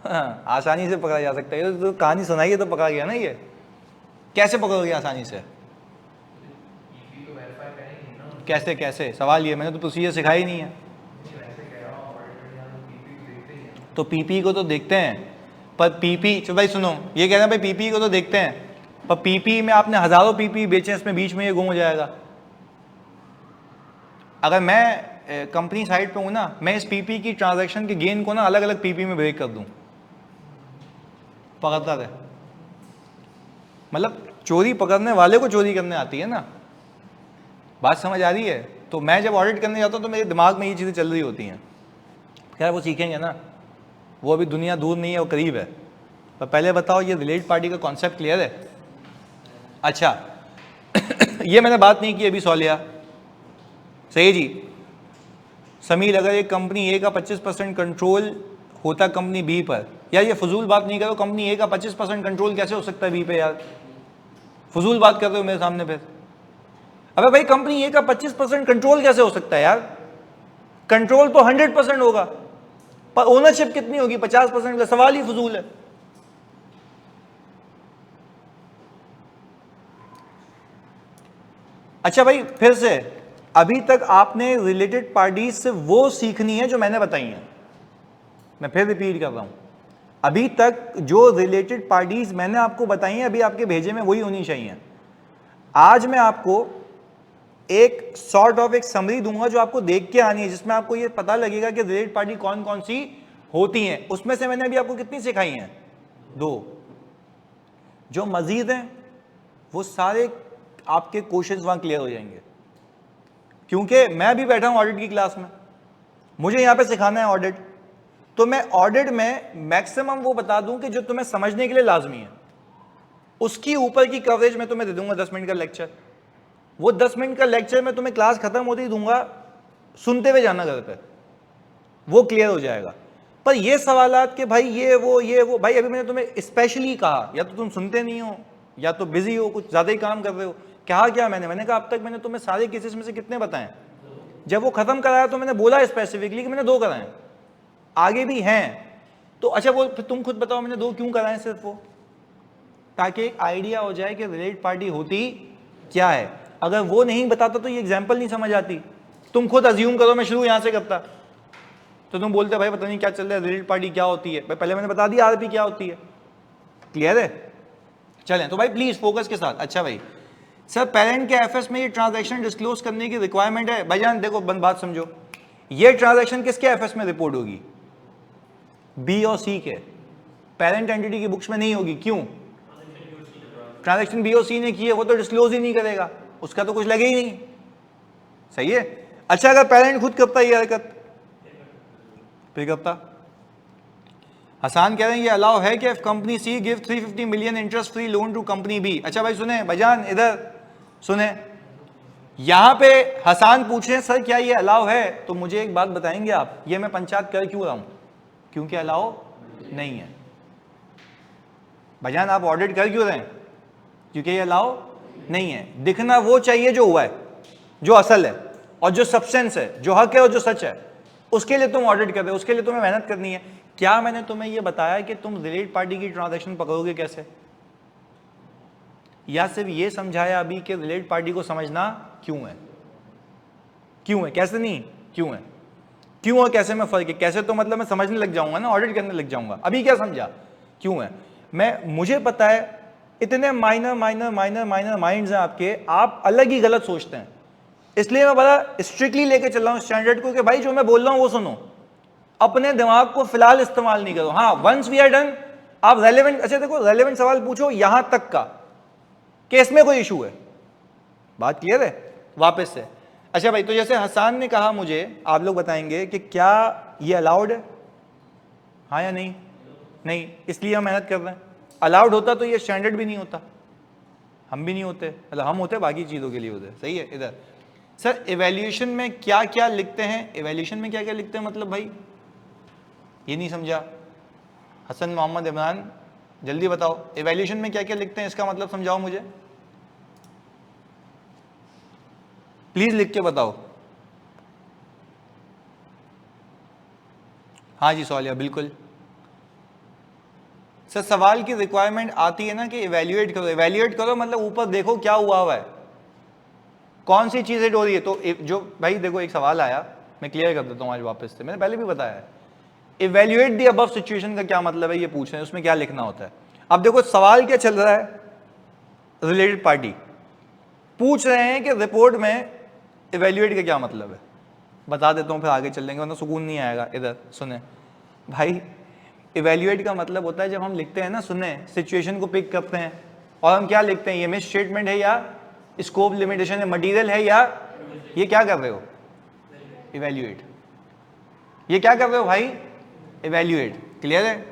हाँ, आसानी से पकड़ा जा सकता है। तो कहानी सुनाइए तो पकड़ा गया ना। ये कैसे पकड़ोगे आसानी से? कैसे कैसे सवाल ये, मैंने तो प्रोसीजर सिखाया ही नहीं है। तो पीपी को तो देखते हैं, पर पीपी, चलो भाई सुनो, ये कह रहे हैं भाई पीपी को तो देखते हैं, पर पीपी में आपने हजारों पीपी बेचे, इसमें बीच में ये गुम हो जाएगा। अगर मैं कंपनी साइड पे हूं ना, मैं इस पीपी की ट्रांजैक्शन के गेन को ना अलग अलग पीपी में ब्रेक कर दूं, पकड़ता रहे। मतलब चोरी पकड़ने वाले को चोरी करने आती है ना, बात समझ आ रही है? तो मैं जब ऑडिट करने जाता हूं तो मेरे दिमाग में ये चीज़ें चल रही होती हैं। खैर वो सीखेंगे ना, वो अभी दुनिया दूर नहीं है, वो करीब है। पर पहले बताओ ये रिलेटेड पार्टी का कॉन्सेप्ट क्लियर है? अच्छा ये मैंने बात नहीं की अभी सौलिया, सही जी। समीर, अगर एक कंपनी ए का 25% कंट्रोल होता कंपनी बी पर, यार ये फजूल बात नहीं करो, कंपनी ए का 25% कंट्रोल कैसे हो सकता है बी पे? यार फजूल बात कर रहे हो मेरे सामने फिर। अबे भाई कंपनी ए का 25% कंट्रोल कैसे हो सकता है यार? कंट्रोल तो 100% होगा, पर ओनरशिप कितनी होगी? 50%। का सवाल ही फजूल है। अच्छा भाई फिर से अभी तक आपने रिलेटेड पार्टीज से वो सीखनी है जो मैंने बताई हैं। मैं फिर रिपीट कर रहा हूं, अभी तक जो रिलेटेड पार्टीज मैंने आपको बताई हैं अभी आपके भेजे में वही होनी चाहिए। आज मैं आपको एक सॉर्ट ऑफ एक समरी दूंगा जो आपको देख के आनी है, जिसमें आपको ये पता लगेगा कि रिलेटेड पार्टी कौन कौन सी होती हैं। उसमें से मैंने अभी आपको कितनी सिखाई हैं? 2। जो मजीद हैं वो सारे आपके क्वेश्चंस वहां क्लियर हो जाएंगे, क्योंकि मैं भी बैठा हूं ऑडिट की क्लास में, मुझे यहां पे सिखाना है ऑडिट, तो मैं ऑडिट में मैक्सिमम वो बता दूं कि जो तुम्हें समझने के लिए लाजमी है, उसकी ऊपर की कवरेज मैं तुम्हें दे दूंगा 10 मिनट का लेक्चर। वो 10 मिनट का लेक्चर मैं तुम्हें क्लास खत्म होते ही दूंगा, सुनते हुए जाना घर पे, वो क्लियर हो जाएगा। पर ये सवालात कि भाई ये वो भाई अभी मैंने तुम्हें स्पेशली कहा, या तो तुम सुनते नहीं हो या तो बिजी हो, कुछ ज्यादा ही काम कर रहे हो। कहा क्या मैंने कहा अब तक मैंने तुम्हें सारे केसेस में से कितने बताएं? जब वो खत्म कराया तो मैंने बोला स्पेसिफिकली कि मैंने 2 कराए, आगे भी हैं। तो अच्छा वो तुम खुद बताओ मैंने 2 क्यों कराए सिर्फ वो, ताकि एक आइडिया हो जाए कि रिलेटेड पार्टी होती क्या है। अगर वो नहीं बताता तो ये एग्जाम्पल नहीं समझ आती। तुम खुद अज्यूम करो मैं शुरू यहां से करता, तो तुम बोलते भाई पता नहीं क्या चल रहा है, रिलेटेड पार्टी क्या होती है। भाई पहले मैंने बता दिया आरपी क्या होती है, क्लियर है? चलें तो भाई प्लीज फोकस के साथ। अच्छा भाई सर पेरेंट के एफएस में ये ट्रांजैक्शन डिस्क्लोज करने की रिक्वायरमेंट है। भाईजान देखो बात समझो, ये ट्रांजैक्शन किसके एफएस में रिपोर्ट होगी? बी और सी के, पेरेंट एंटिटी की बुक्स में नहीं होगी। क्यों? ट्रांजैक्शन बी और सी ने की है, वो तो डिस्क्लोज ही नहीं करेगा, उसका तो कुछ लगे ही नहीं। सही है? अच्छा अगर पेरेंट खुद करता है ये हरकत, फिर करता। हसान कह रहे हैं ये अलाउ है कि company C give 350 million interest free loan to company B. अच्छा भाई सुने भाईजान, इधर सुने, यहां पे हसान पूछ रहे हैं सर क्या ये अलाउ है, तो मुझे एक बात बताएंगे आप, ये मैं पंचायत कर क्यों रहा हूं? क्योंकि अलाउ नहीं है। भाईजान आप ऑडिट कर क्यों रहे हैं? क्योंकि ये अलाउ नहीं है। दिखना वो चाहिए जो हुआ है, जो असल है और जो सब्सटेंस है, जो हक है और जो सच है, उसके लिए तुम ऑडिट कर रहे हो, उसके लिए तुम्हें मेहनत करनी है। क्या मैंने तुम्हें यह बताया कि तुम रिलेटेड पार्टी की ट्रांजैक्शन पकड़ोगे कैसे, या सिर्फ ये समझाया अभी कि रिलेटेड पार्टी को समझना क्यों है? क्यों है, कैसे नहीं, क्यों है? क्यों और कैसे में फर्क है? कैसे तो मतलब मैं समझने लग जाऊंगा ना, ऑडिट करने लग जाऊंगा। अभी क्या समझा क्यों है? मुझे पता है इतने माइनर माइंड्स हैं आपके, आप अलग ही गलत सोचते हैं, इसलिए मैं बड़ा स्ट्रिक्टली लेके चल रहा हूं स्टैंडर्ड को कि भाई जो मैं बोल रहा हूं वो सुनो, अपने दिमाग को फिलहाल इस्तेमाल नहीं करो। हाँ वंस वी आर डन आप रेलेवेंट, अच्छा देखो रेलेवेंट सवाल पूछो यहां तक का कि इसमें कोई इशू है। बात क्लियर है? वापस से अच्छा भाई, तो जैसे हसान ने कहा मुझे, आप लोग बताएंगे कि क्या ये अलाउड है, हाँ या नहीं? नहीं, इसलिए हम मेहनत कर रहे हैं। अलाउड होता तो ये स्टैंडर्ड भी नहीं होता, हम भी नहीं होते, मतलब हम होते बाकी चीज़ों के लिए होते। सही है? इधर सर इवैल्यूएशन में क्या क्या लिखते हैं? इवैल्यूएशन में क्या क्या लिखते हैं मतलब भाई ये नहीं समझा। हसन मोहम्मद इमरान जल्दी बताओ, इवैल्यूएशन में क्या क्या लिखते हैं, इसका मतलब समझाओ मुझे, प्लीज लिख के बताओ। हाँ जी सौलिया बिल्कुल। सर सवाल की रिक्वायरमेंट आती है ना कि इवैल्यूएट करो। इवैल्यूएट करो मतलब ऊपर देखो क्या हुआ है, कौन सी चीज हिट हो रही है। तो जो भाई देखो एक सवाल आया, मैं क्लियर कर देता हूँ आज वापस से, मैंने पहले भी बताया है। इवैल्यूएट द अबव सिचुएशन का क्या मतलब है ये पूछ रहे हैं, उसमें क्या लिखना होता है। अब देखो सवाल क्या चल रहा है, रिलेटेड पार्टी पूछ रहे हैं कि रिपोर्ट में इवैल्यूएट का क्या मतलब है। बता देता हूँ फिर आगे चल देंगे वरना सुकून नहीं आएगा। इधर सुने भाई, इवैल्यूएट का मतलब होता है जब हम लिखते हैं ना, सुने सिचुएशन को पिक करते हैं और हम क्या लिखते हैं, ये मिस स्टेटमेंट है या स्कोप लिमिटेशन है, मटीरियल है या ये क्या कर रहे हो, इवैल्यूएट। ये क्या कर रहे हो भाई, इवैल्यूएट। क्लियर है?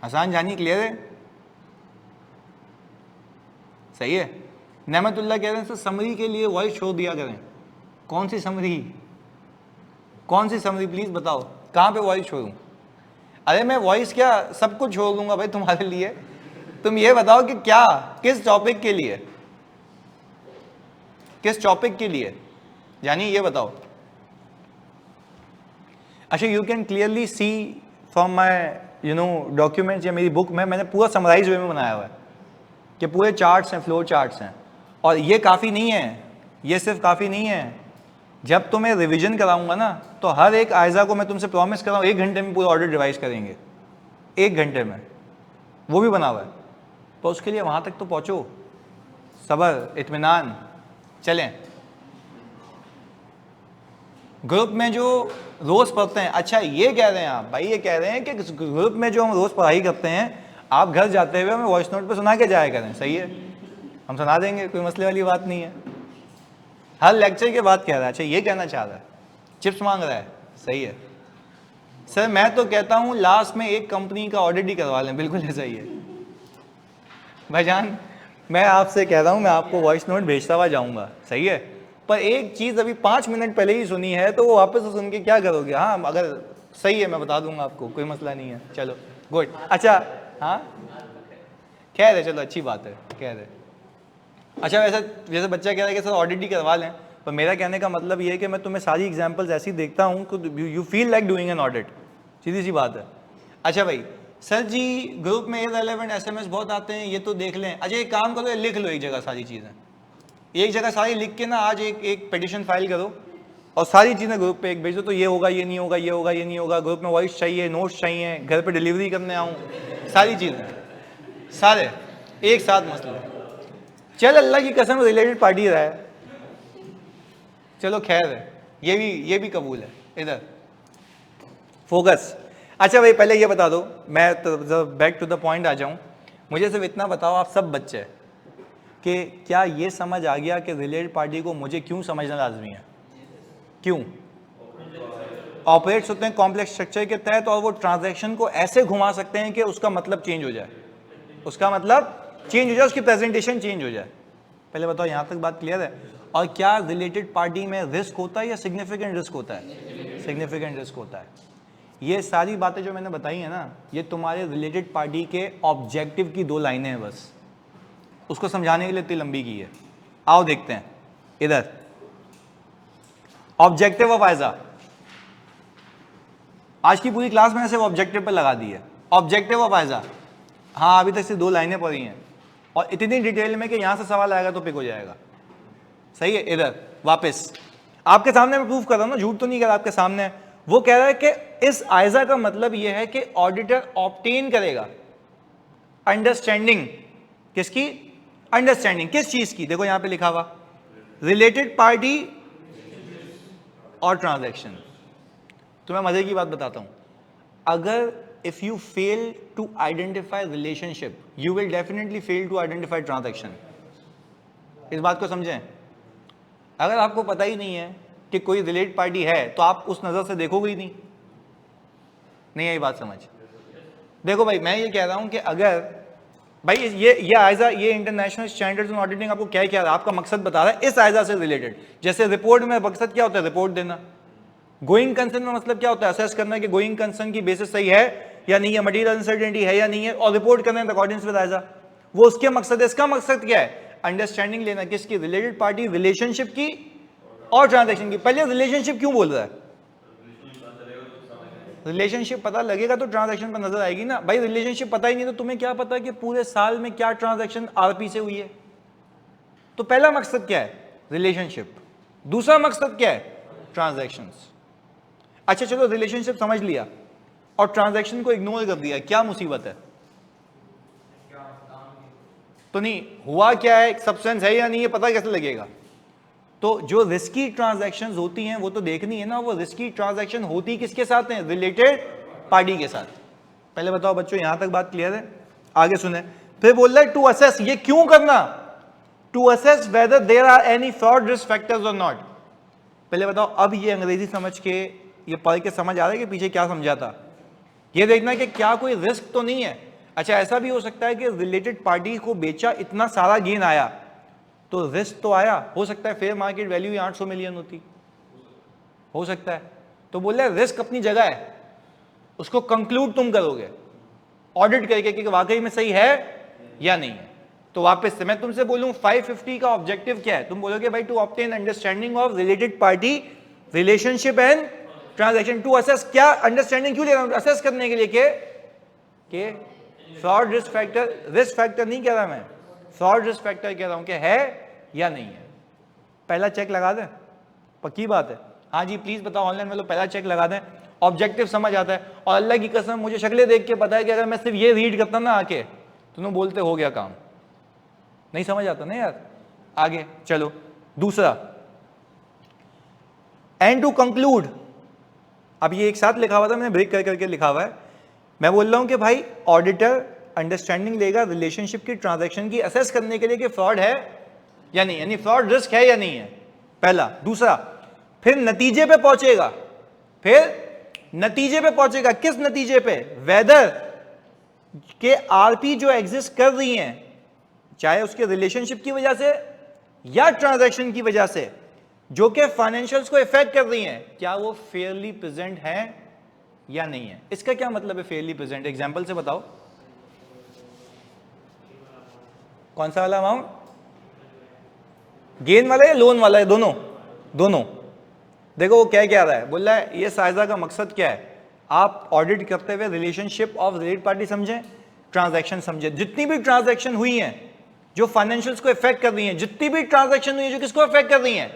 आसान जानी, क्लियर है? सही है? नेमतुल्लाह कह रहे हैं सर समरी के लिए वॉइस छोड़ दिया करें। कौन सी समरी, कौन सी समरी प्लीज बताओ, कहां पे वॉइस छोड़ूं? अरे मैं वॉइस क्या सब कुछ छोड़ दूंगा भाई तुम्हारे लिए, तुम ये बताओ कि क्या, किस टॉपिक के लिए, किस टॉपिक के लिए, यानी ये बताओ। अच्छा you can clearly see from my documents या मेरी बुक में मैंने पूरा समराइज वे में बनाया हुआ है कि पूरे चार्ट्स हैं, फ्लो चार्ट्स हैं। और ये काफ़ी नहीं है, ये सिर्फ काफ़ी नहीं है, जब तुम्हें रिवीजन कराऊंगा ना तो हर एक आयजा को मैं तुमसे प्रॉमिस कर रहा हूँ 1 घंटे में पूरा ऑडिट रिवाइज करेंगे, 1 घंटे में, वो भी बना हुआ है। तो उसके लिए वहाँ तक तो पहुँचो, सब्र, इत्मीनान, चलें। ग्रुप में जो रोज़ पढ़ते हैं, अच्छा ये कह रहे हैं आप भाई, ये कह रहे हैं कि ग्रुप में जो हम रोज़ पढ़ाई करते हैं आप घर जाते हुए हमें वॉइस नोट पे सुना के जाया करें, सही है, हम सुना देंगे, कोई मसले वाली बात नहीं है। हर लेक्चर के बाद कह रहा है, अच्छा ये कहना चाह रहा है, चिप्स मांग रहा है, सही है सर। मैं तो कहता हूँ लास्ट में एक कंपनी का ऑडिट ही करवा लें, बिल्कुल ऐसा ही है भाईजान। मैं आपसे कह रहा हूँ, मैं आपको वॉइस नोट भेजता हुआ जाऊँगा, सही है, पर एक चीज़ अभी 5 मिनट पहले ही सुनी है तो वो वापस से सुन के क्या करोगे? हाँ अगर सही है मैं बता दूंगा आपको, कोई मसला नहीं है, चलो गुड। अच्छा हाँ खैर है, चलो अच्छी बात है, खैर है। अच्छा वैसे जैसे बच्चा कह रहा है कि सर ऑडिट ही करवा लें, पर मेरा कहने का मतलब ये है कि मैं तुम्हें सारी एग्जांपल्स ऐसी देखता हूँ कि you feel like doing an audit, सीधी सी बात है। अच्छा भाई सर जी ग्रुप में इररिलेवेंट SMS बहुत आते हैं, ये तो देख लें। अच्छा एक काम करो, लिख लो एक जगह सारी चीज़ें, एक जगह सारी लिख के ना आज एक पिटिशन फाइल करो और सारी चीज़ें ग्रुप पे एक भेज दो, तो ये होगा, ये नहीं होगा, ये होगा, ये नहीं होगा, ग्रुप में वॉइस चाहिए, नोट्स चाहिए, घर पे डिलीवरी करने आऊँ, सारी चीज़ें, सारे एक साथ मसले। चल अल्लाह की कसम रिलेटेड पार्टी रहा है, चलो खैर है, ये भी कबूल है, इधर फोकस। अच्छा भाई पहले ये बता दो, मैं तो बैक टू द पॉइंट आ जाऊँ, मुझे सिर्फ इतना बताओ आप सब बच्चे कि क्या ये समझ आ गया कि रिलेटेड पार्टी को मुझे क्यों समझना लाजमी है? क्यों? ऑपरेट्स होते हैं कॉम्प्लेक्स स्ट्रक्चर के तहत और वो ट्रांजैक्शन को ऐसे घुमा सकते हैं कि उसका मतलब चेंज हो जाए, उसका मतलब चेंज हो जाए, उसकी प्रेजेंटेशन चेंज हो जाए। पहले बताओ यहाँ तक बात क्लियर है? और क्या रिलेटेड पार्टी में रिस्क होता है या सिग्निफिकेंट रिस्क होता है? सिग्निफिकेंट रिस्क होता है। ये सारी बातें जो मैंने बताई है ना, ये तुम्हारे रिलेटेड पार्टी के ऑब्जेक्टिव की 2 लाइनें हैं बस, उसको समझाने के लिए इतनी लंबी की है। आओ देखते हैं इधर, ऑब्जेक्टिव ऑफ आयजा। आज की पूरी क्लास मैंने सिर्फ ऑब्जेक्टिव पर लगा दी है, ऑब्जेक्टिव ऑफ आयजा। हाँ अभी तक से 2 लाइनें पढ़ी हैं और इतनी डिटेल में कि यहां से सवाल आएगा तो पिक हो जाएगा, सही है। इधर वापस आपके सामने मैं प्रूफ कर रहा हूं ना, झूठ तो नहीं कर रहा, आपके सामने। वो कह रहा है कि इस आयजा का मतलब यह है कि ऑडिटर ऑब्टेन करेगा अंडरस्टैंडिंग, किसकी? अंडरस्टैंडिंग किस चीज की? देखो यहां पे लिखा हुआ रिलेटेड पार्टी और ट्रांजैक्शन। तो मैं मजे की बात बताता हूं, अगर if you fail to identify relationship you will definitely fail to identify transaction. इस बात को समझें, अगर आपको पता ही नहीं है कि कोई रिलेटेड पार्टी है तो आप उस नजर से देखोगे ही नहीं आई बात समझ? देखो भाई मैं ये कह रहा हूं कि अगर भाई ये आयजा, ये इंटरनेशनल स्टैंडर्ड्स इन ऑडिटिंग आपको क्या रहा है, आपका मकसद बता रहा है इस आयजा से रिलेटेड। जैसे रिपोर्ट में मकसद क्या होता है? रिपोर्ट देना। गोइंग कंसर्न में मतलब क्या होता है? असेस करना कि गोइंग कंसर्न की बेसिस सही है या नहीं है, मटीरियल अनसर्टेनिटी है या नहीं है, और रिपोर्ट करना इन अकॉर्डिंस विद आयजा, वो उसके मकसद है। इसका मकसद क्या है? अंडरस्टैंडिंग लेना, किसकी? रिलेटेड पार्टी रिलेशनशिप की और ट्रांजैक्शन की। पहले रिलेशनशिप क्यों बोल रहा है? रिलेशनशिप पता लगेगा तो ट्रांजैक्शन पर नजर आएगी ना। भाई रिलेशनशिप पता ही नहीं तो तुम्हें क्या पता कि पूरे साल में क्या ट्रांजैक्शन आरपी से हुई है? तो पहला मकसद क्या है? रिलेशनशिप। दूसरा मकसद क्या है? ट्रांजैक्शंस। अच्छा चलो रिलेशनशिप समझ लिया और ट्रांजैक्शन को इग्नोर कर दिया, क्या मुसीबत है? तो नहीं हुआ क्या है, सब्सटेंस है या नहीं है पता कैसे लगेगा? तो जो रिस्की ट्रांजैक्शंस होती हैं वो तो देखनी है ना। वो रिस्की ट्रांजैक्शन होती किसके साथ हैं? रिलेटेड पार्टी के साथ। पहले बताओ बच्चों यहां तक बात क्लियर है? आगे सुने, फिर बोल रहा है टू असेस। ये क्यों करना? To assess whether there are any fraud risk factors और नॉट। पहले बताओ अब ये अंग्रेजी समझ के, ये पढ़ के समझ आ रहा है कि पीछे क्या समझा था? ये देखना कि क्या कोई रिस्क तो नहीं है। अच्छा ऐसा भी हो सकता है कि रिलेटेड पार्टी को बेचा, इतना सारा गेन आया तो रिस्क तो आया, हो सकता है फेयर मार्केट वैल्यू ही 800 मिलियन होती, हो सकता है। तो बोल रहे रिस्क अपनी जगह है, उसको कंक्लूड तुम करोगे ऑडिट करके कि वाकई में सही है या नहीं है। तो वापस से मैं तुमसे बोलूं 550 का ऑब्जेक्टिव क्या है? तुम बोलोगे भाई to obtain understanding of related party relationship and transaction. To assess, क्या अंडरस्टैंडिंग क्यों ले रहा हूं? असेस करने के लिए के fraud risk factor, risk factor नहीं कह रहा मैं, फ्रॉड रिस्क फैक्टर कह रहा हूं कि है या नहीं है। पहला चेक लगा दें, पक्की बात है। हाँ जी प्लीज बताओ ऑनलाइन में, पहला चेक लगा दें, ऑब्जेक्टिव समझ आता है। और अल्लाह की कसम मुझे शक्लें देख के पता है कि अगर मैं सिर्फ ये रीड करता ना आके, तुम बोलते हो गया काम, नहीं समझ आता ना यार। आगे चलो, दूसरा, एंड टू कंक्लूड। अब ये एक साथ लिखा हुआ था, मैंने ब्रेक कर करके लिखा हुआ है। मैं बोल रहा हूं कि भाई ऑडिटर अंडरस्टैंडिंग लेगा रिलेशनशिप की, ट्रांजैक्शन की असेस करने के लिए कि फ्रॉड है या नहीं, यानी फ्रॉड रिस्क है या नहीं है, पहला। दूसरा, फिर नतीजे पे पहुंचेगा, फिर नतीजे पे पहुंचेगा, किस नतीजे पे, वेदर के आरपी जो एग्जिस्ट कर रही हैं, चाहे उसके रिलेशनशिप की वजह से या ट्रांजैक्शन की वजह से, जो कि फाइनेंशियल्स को इफेक्ट कर रही हैं, क्या वो फेयरली प्रेजेंट है या नहीं है। इसका क्या मतलब है फेयरली प्रेजेंट, एग्जांपल से बताओ। कौन सा वाला अमाउंट, गेन वाला या लोन वाला है, दोनों दोनों। देखो वो क्या रहा है, बोल रहा है ये साइजा का मकसद क्या है, आप ऑडिट करते हुए रिलेशनशिप ऑफ रिलेटेड पार्टी समझें, ट्रांजैक्शन समझें। जितनी भी ट्रांजैक्शन हुई हैं जो फाइनेंशियल्स को इफेक्ट कर रही हैं, जितनी भी ट्रांजैक्शन हुई है जो किसको इफेक्ट कर रही हैं,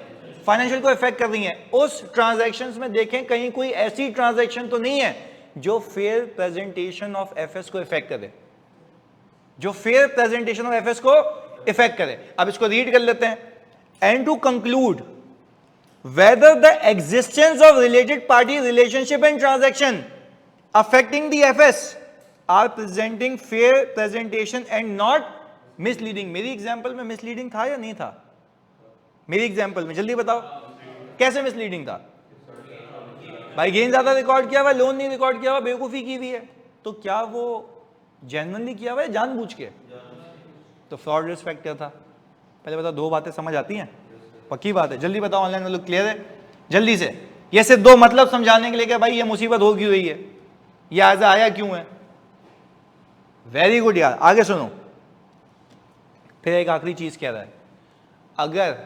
फाइनेंशियल को इफेक्ट कर रही हैं, उस ट्रांजैक्शंस में देखें कहीं कोई ऐसी ट्रांजैक्शन तो नहीं है जो फेयर प्रेजेंटेशन ऑफ एफएस को इफेक्ट करे, जो फेयर प्रेजेंटेशन ऑफ एफएस को इफेक्ट करे। अब इसको रीड कर लेते हैं। And to conclude whether the existence of related party relationship and transaction affecting the FS are presenting fair presentation and not misleading। मेरी एग्जांपल में मिसलीडिंग था या नहीं था, मेरी एग्जांपल में जल्दी बताओ कैसे मिसलीडिंग था। भाई गेन ज्यादा रिकॉर्ड किया हुआ, लोन नहीं रिकॉर्ड किया हुआ, बेवकूफी की हुई है, तो क्या वो जेन्युइनली किया हुआ है जानबूझ के, तो फ्रॉड रिस्क फैक्टर था। पहले बताओ, दो बातें समझ आती हैं, पक्की बात है, जल्दी बताओ ऑनलाइन में लोग, क्लियर है जल्दी से। ये सिर्फ दो मतलब समझाने के लिए कि भाई ये मुसीबत हो क्यों रही है, ये ऐसा आया क्यों है। वेरी गुड यार, आगे सुनो। फिर एक आखिरी चीज कह रहा है, अगर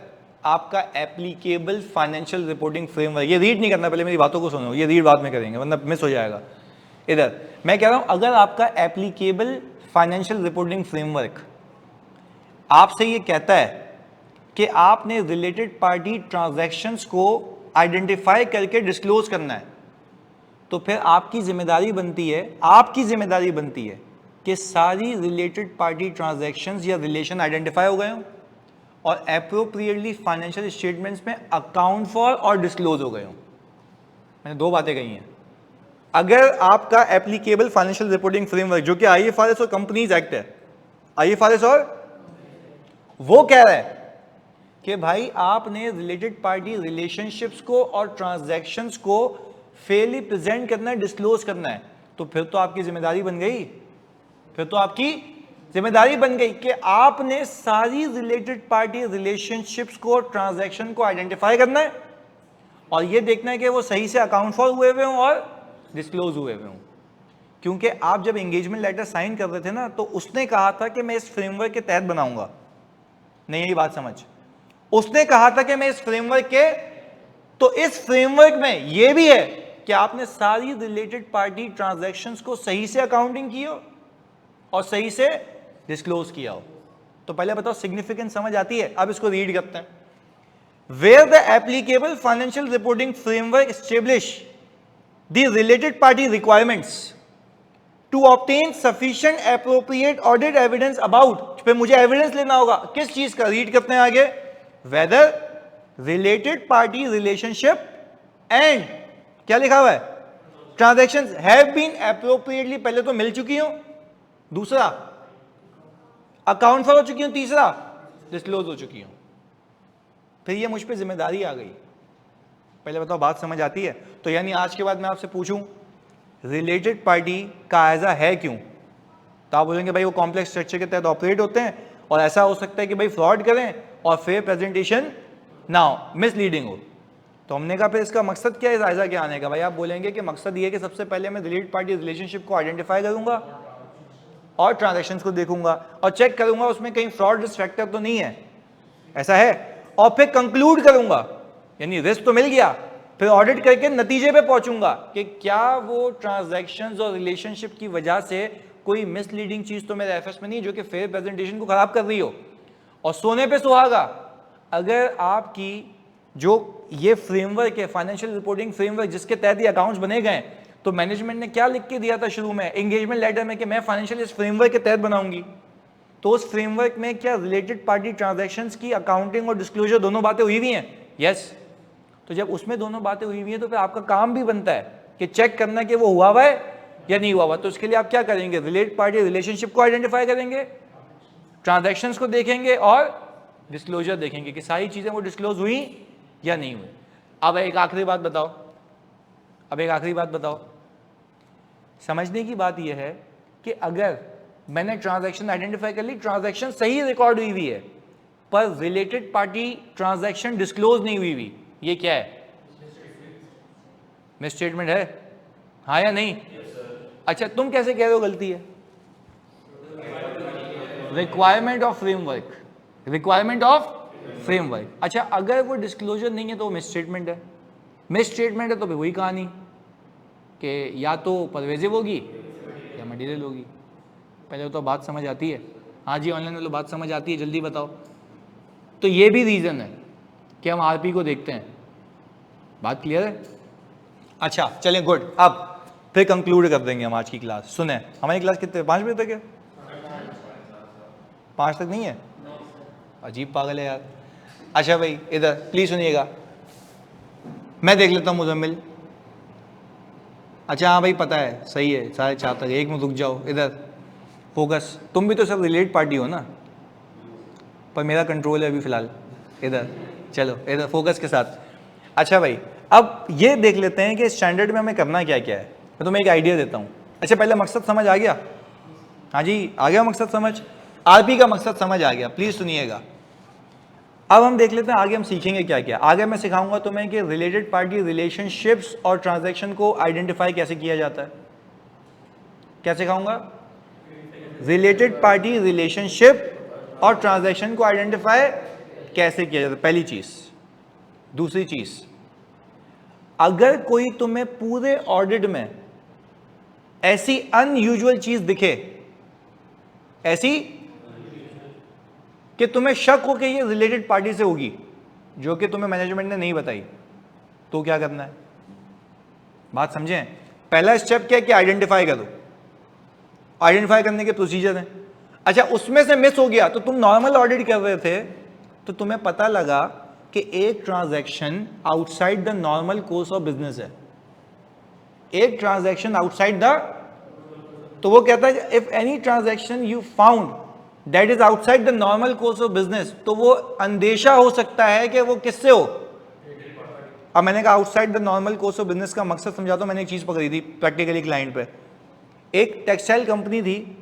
आपका एप्लीकेबल फाइनेंशियल रिपोर्टिंग फ्रेमवर्क, ये रीड नहीं करना, पहले मेरी बातों को सुनो, ये रीड बाद में करेंगे वरना मिस हो जाएगा। इधर मैं कह रहा हूं, अगर आपका एप्लीकेबल फाइनेंशियल रिपोर्टिंग फ्रेमवर्क आपसे ये कहता है कि आपने रिलेटेड पार्टी ट्रांजैक्शंस को आइडेंटिफाई करके डिस्क्लोज करना है, तो फिर आपकी जिम्मेदारी बनती है कि सारी रिलेटेड पार्टी ट्रांजैक्शंस या रिलेशन आइडेंटिफाई हो गए हों और एप्रोप्रिएटली फाइनेंशियल स्टेटमेंट्स में अकाउंट फॉर और डिस्क्लोज हो गए हों। मैंने दो बातें कही हैं। अगर आपका एप्लीकेबल फाइनेंशियल रिपोर्टिंग फ्रेमवर्क, जो कि आईएफआरएस और कंपनीज एक्ट है, आईएफआरएस और वो कह रहा है कि भाई आपने रिलेटेड पार्टी रिलेशनशिप्स को और ट्रांजैक्शंस को फेयरली प्रेजेंट करना है, डिस्क्लोज करना है, तो फिर तो आपकी जिम्मेदारी बन गई, कि आपने सारी रिलेटेड पार्टी रिलेशनशिप्स को, ट्रांजैक्शन को आइडेंटिफाई करना है और ये देखना है कि वो सही से अकाउंट फॉर हुए हुए हों और डिस्क्लोज हुए हुए हों। क्योंकि आप जब एंगेजमेंट लेटर साइन कर रहे थे ना, तो उसने कहा था कि मैं इस फ्रेमवर्क के तहत बनाऊंगा, नहीं यही बात समझ, उसने कहा था कि मैं इस फ्रेमवर्क के, तो इस फ्रेमवर्क में यह भी है कि आपने सारी रिलेटेड पार्टी ट्रांजैक्शंस को सही से अकाउंटिंग की हो और सही से डिस्क्लोज किया हो। तो पहले बताओ सिग्निफिकेंस समझ आती है। अब इसको रीड करते हैं। Where the applicable financial reporting framework establish the related party requirements to obtain sufficient appropriate audit evidence about, फिर मुझे एविडेंस लेना होगा किस चीज का, रीड करते हैं आगे। Whether related party relationship and क्या लिखा हुआ है, ट्रांजैक्शंस हैव बीन एप्रोप्रिएटली, पहले तो मिल चुकी हो, दूसरा अकाउंट फॉर हो चुकी हो, तीसरा डिस्क्लोज हो चुकी हो, फिर ये मुझ पे जिम्मेदारी आ गई। पहले बताओ बात समझ आती है। तो यानी आज के बाद मैं आपसे पूछूं रिलेटेड पार्टी का एजा है क्यों, तो आप बोलेंगे भाई वो कॉम्प्लेक्स स्ट्रक्चर के तहत ऑपरेट होते हैं और ऐसा हो सकता है कि भाई फ्रॉड करें और फेयर प्रेजेंटेशन ना हो, मिसलीडिंग हो। तो हमने कहा फिर इसका मकसद क्या है जायजा के आने का। भाई आप बोलेंगे कि मकसद ये है कि सबसे पहले मैं रिलेटेड पार्टी रिलेशनशिप को आइडेंटिफाई करूंगा और ट्रांजैक्शंस को देखूंगा और चेक करूंगा उसमें कहीं फ्रॉड रिस्क फैक्टर तो नहीं है, ऐसा है, और फिर कंक्लूड करूंगा, यानी रिस्क तो मिल गया, फिर ऑडिट करके नतीजे पे पहुंचूंगा कि क्या वो ट्रांजैक्शंस और रिलेशनशिप की वजह से कोई मिसलीडिंग चीज तो मेरे एफएस में नहीं जो कि फेयर प्रेजेंटेशन को खराब कर रही हो। और सोने पे सुहागा, अगर आपकी जो ये फ्रेमवर्क है, फाइनेंशियल रिपोर्टिंग फ्रेमवर्क, जिसके तहत ये अकाउंट्स बने गए, तो मैनेजमेंट ने क्या लिख के दिया था शुरू में एंगेजमेंट लेटर में कि मैं फाइनेंशियल इस फ्रेमवर्क के तहत बनाऊंगी। तो उस फ्रेमवर्क में क्या रिलेटेड पार्टी ट्रांजैक्शंस की अकाउंटिंग और डिस्क्लोजर दोनों बातें हुई हुई हैं? यस। तो जब उसमें दोनों बातें हुई हुई हैं तो फिर आपका काम भी बनता है कि चेक करना कि वो हुआ हुआ है या नहीं हुआ हुआ। तो उसके लिए आप क्या करेंगे? रिलेटेड पार्टी रिलेशनशिप को आइडेंटिफाई करेंगे, ट्रांजैक्शंस को देखेंगे और डिस्क्लोजर देखेंगे कि सारी चीजें वो डिस्क्लोज हुई या नहीं हुई। अब एक आखिरी बात बताओ, समझने की बात यह है कि अगर मैंने ट्रांजैक्शन आइडेंटिफाई कर ली, ट्रांजैक्शन सही रिकॉर्ड हुई हुई है, पर रिलेटेड पार्टी ट्रांजैक्शन डिस्क्लोज नहीं हुई हुई, ये क्या है? मिस स्टेटमेंट है, हाँ या नहीं? अच्छा, तुम कैसे कह रहे हो गलती है? Requirement of framework. अच्छा, अगर वो डिस्क्लोजर नहीं है तो मिस स्टेटमेंट है। मिस स्टेटमेंट है तो फिर वही कहानी कि या तो परवेजिव होगी या मटीरियल होगी। पहले तो बात समझ आती है? हाँ जी, ऑनलाइन वालों बात समझ आती है, जल्दी बताओ। तो ये भी रीज़न है कि हम आरपी को देखते हैं। बात क्लियर है? अच्छा चलें, गुड। अब फिर कंक्लूड कर देंगे हम आज की क्लास। सुने, हमारी क्लास कितने, 5 बजे तक है? 5 तक नहीं है? अजीब पागल है यार। अच्छा भाई, इधर प्लीज सुनिएगा, मैं देख लेता हूँ मुजम्मिल। अच्छा हाँ भाई, पता है, सही है, 4:30 तक। 1 मिनट रुक जाओ, इधर फोकस। तुम भी तो सब रिलेट पार्टी हो ना, पर मेरा कंट्रोल है अभी फिलहाल। इधर चलो, इधर फोकस के साथ। अच्छा भाई, अब ये देख लेते हैं कि स्टैंडर्ड में हमें करना क्या क्या है। मैं तुम्हें एक आइडिया देता हूँ। अच्छा, पहले मकसद समझ आ गया? हाँ जी, आ गया मकसद समझ? आरपी का मकसद समझ आ गया? प्लीज सुनिएगा। अब हम देख लेते हैं आगे हम सीखेंगे क्या क्या। आगे मैं सिखाऊंगा तुम्हें कि रिलेटेड पार्टी रिलेशनशिप्स और ट्रांजैक्शन को आइडेंटिफाई कैसे किया जाता है। क्या सिखाऊंगा? रिलेटेड पार्टी रिलेशनशिप और ट्रांजैक्शन को आइडेंटिफाई कैसे किया जाता है, पहली चीज। दूसरी चीज, अगर कोई तुम्हें पूरे ऑडिट में ऐसी अनयूजुअल चीज दिखे, ऐसी कि तुम्हें शक हो कि ये रिलेटेड पार्टी से होगी, जो कि तुम्हें मैनेजमेंट ने नहीं बताई, तो क्या करना है? बात समझें? पहला स्टेप क्या है कि आइडेंटिफाई करो। आइडेंटिफाई करने के प्रोसीजर हैं। अच्छा, उसमें से मिस हो गया तो तुम नॉर्मल ऑडिट कर रहे थे तो तुम्हें पता लगा कि एक transaction outside the normal course of business है। एक ट्रांजैक्शन आउटसाइड द, तो वो कहता है if any transaction you found that is outside the normal course of business, तो वो अंदेशा हो सकता है कि वो किससे हो। अब मैंने कहा outside the normal course of business का मकसद समझाता हूं। मैंने एक चीज पकड़ी थी प्रैक्टिकली क्लाइंट पे। एक टेक्सटाइल कंपनी थी,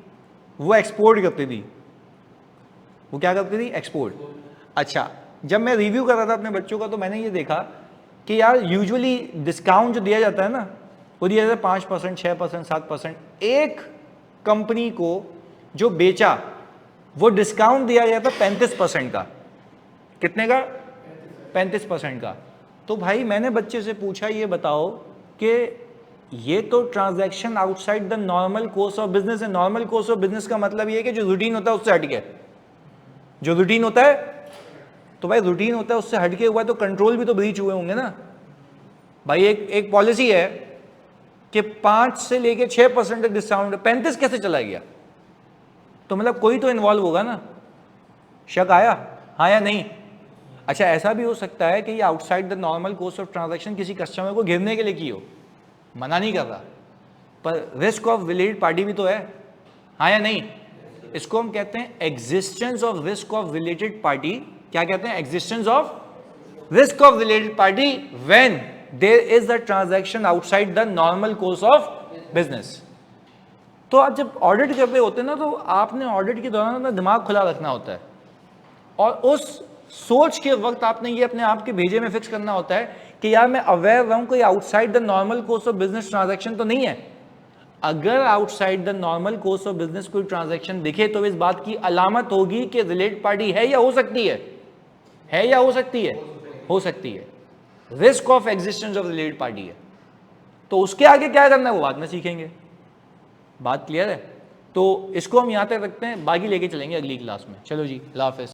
वो एक्सपोर्ट करती थी। वो क्या करती थी? एक्सपोर्ट। अच्छा, जब मैं रिव्यू कर रहा था अपने बच्चों का तो मैंने ये देखा कि यार यूजुअली डिस्काउंट जो दिया जाता है ना, वो दिया जाता है 5%, 6%, 7%। एक कंपनी को जो बेचा वो डिस्काउंट दिया गया था 35% का। कितने का? 35% का। तो भाई मैंने बच्चे से पूछा, ये बताओ कि ये तो transaction outside the normal course of business है। नॉर्मल कोर्स ऑफ बिजनेस का मतलब ये है कि जो रूटीन होता है उससे हटके, जो रूटीन होता है, तो भाई रूटीन होता है उससे हटके हुआ तो कंट्रोल भी तो ब्रीच हुए होंगे ना भाई। एक पॉलिसी है कि 5 से लेके 6% डिस्काउंट, 35 कैसे चला गया? तो मतलब कोई तो इन्वॉल्व होगा ना। शक आया? हाँ या नहीं? अच्छा, ऐसा भी हो सकता है कि ये outside the normal course of transaction किसी कस्टमर को गिरने के लिए की हो, मना नहीं कर रहा, पर रिस्क ऑफ रिलेटेड पार्टी भी तो है। हाँ या नहीं? इसको हम कहते हैं existence of risk of related party. क्या कहते हैं? Existence of risk of related party when there is a transaction outside the normal course of business. तो आप जब ऑडिट कर रहे होते हैं ना, तो आपने ऑडिट के दौरान अपना दिमाग खुला रखना होता है और उस सोच के वक्त आपने ये अपने आप के भेजे में फिक्स करना होता है कि यार मैं अवेयर रहूं कोई outside the normal course of business transaction तो नहीं है। अगर outside the normal course of business कोई ट्रांजैक्शन दिखे तो इस बात की अलामत होगी कि रिलेटेड पार्टी है या हो सकती है या हो सकती है, हो सकती है। Risk of existence of related party है। तो उसके आगे क्या करना है वो बाद में सीखेंगे। बात क्लियर है? तो इसको हम यहाँ तक रखते हैं, बाकी लेके चलेंगे अगली क्लास में। चलो जी, अल्लाह हाफ़िज़।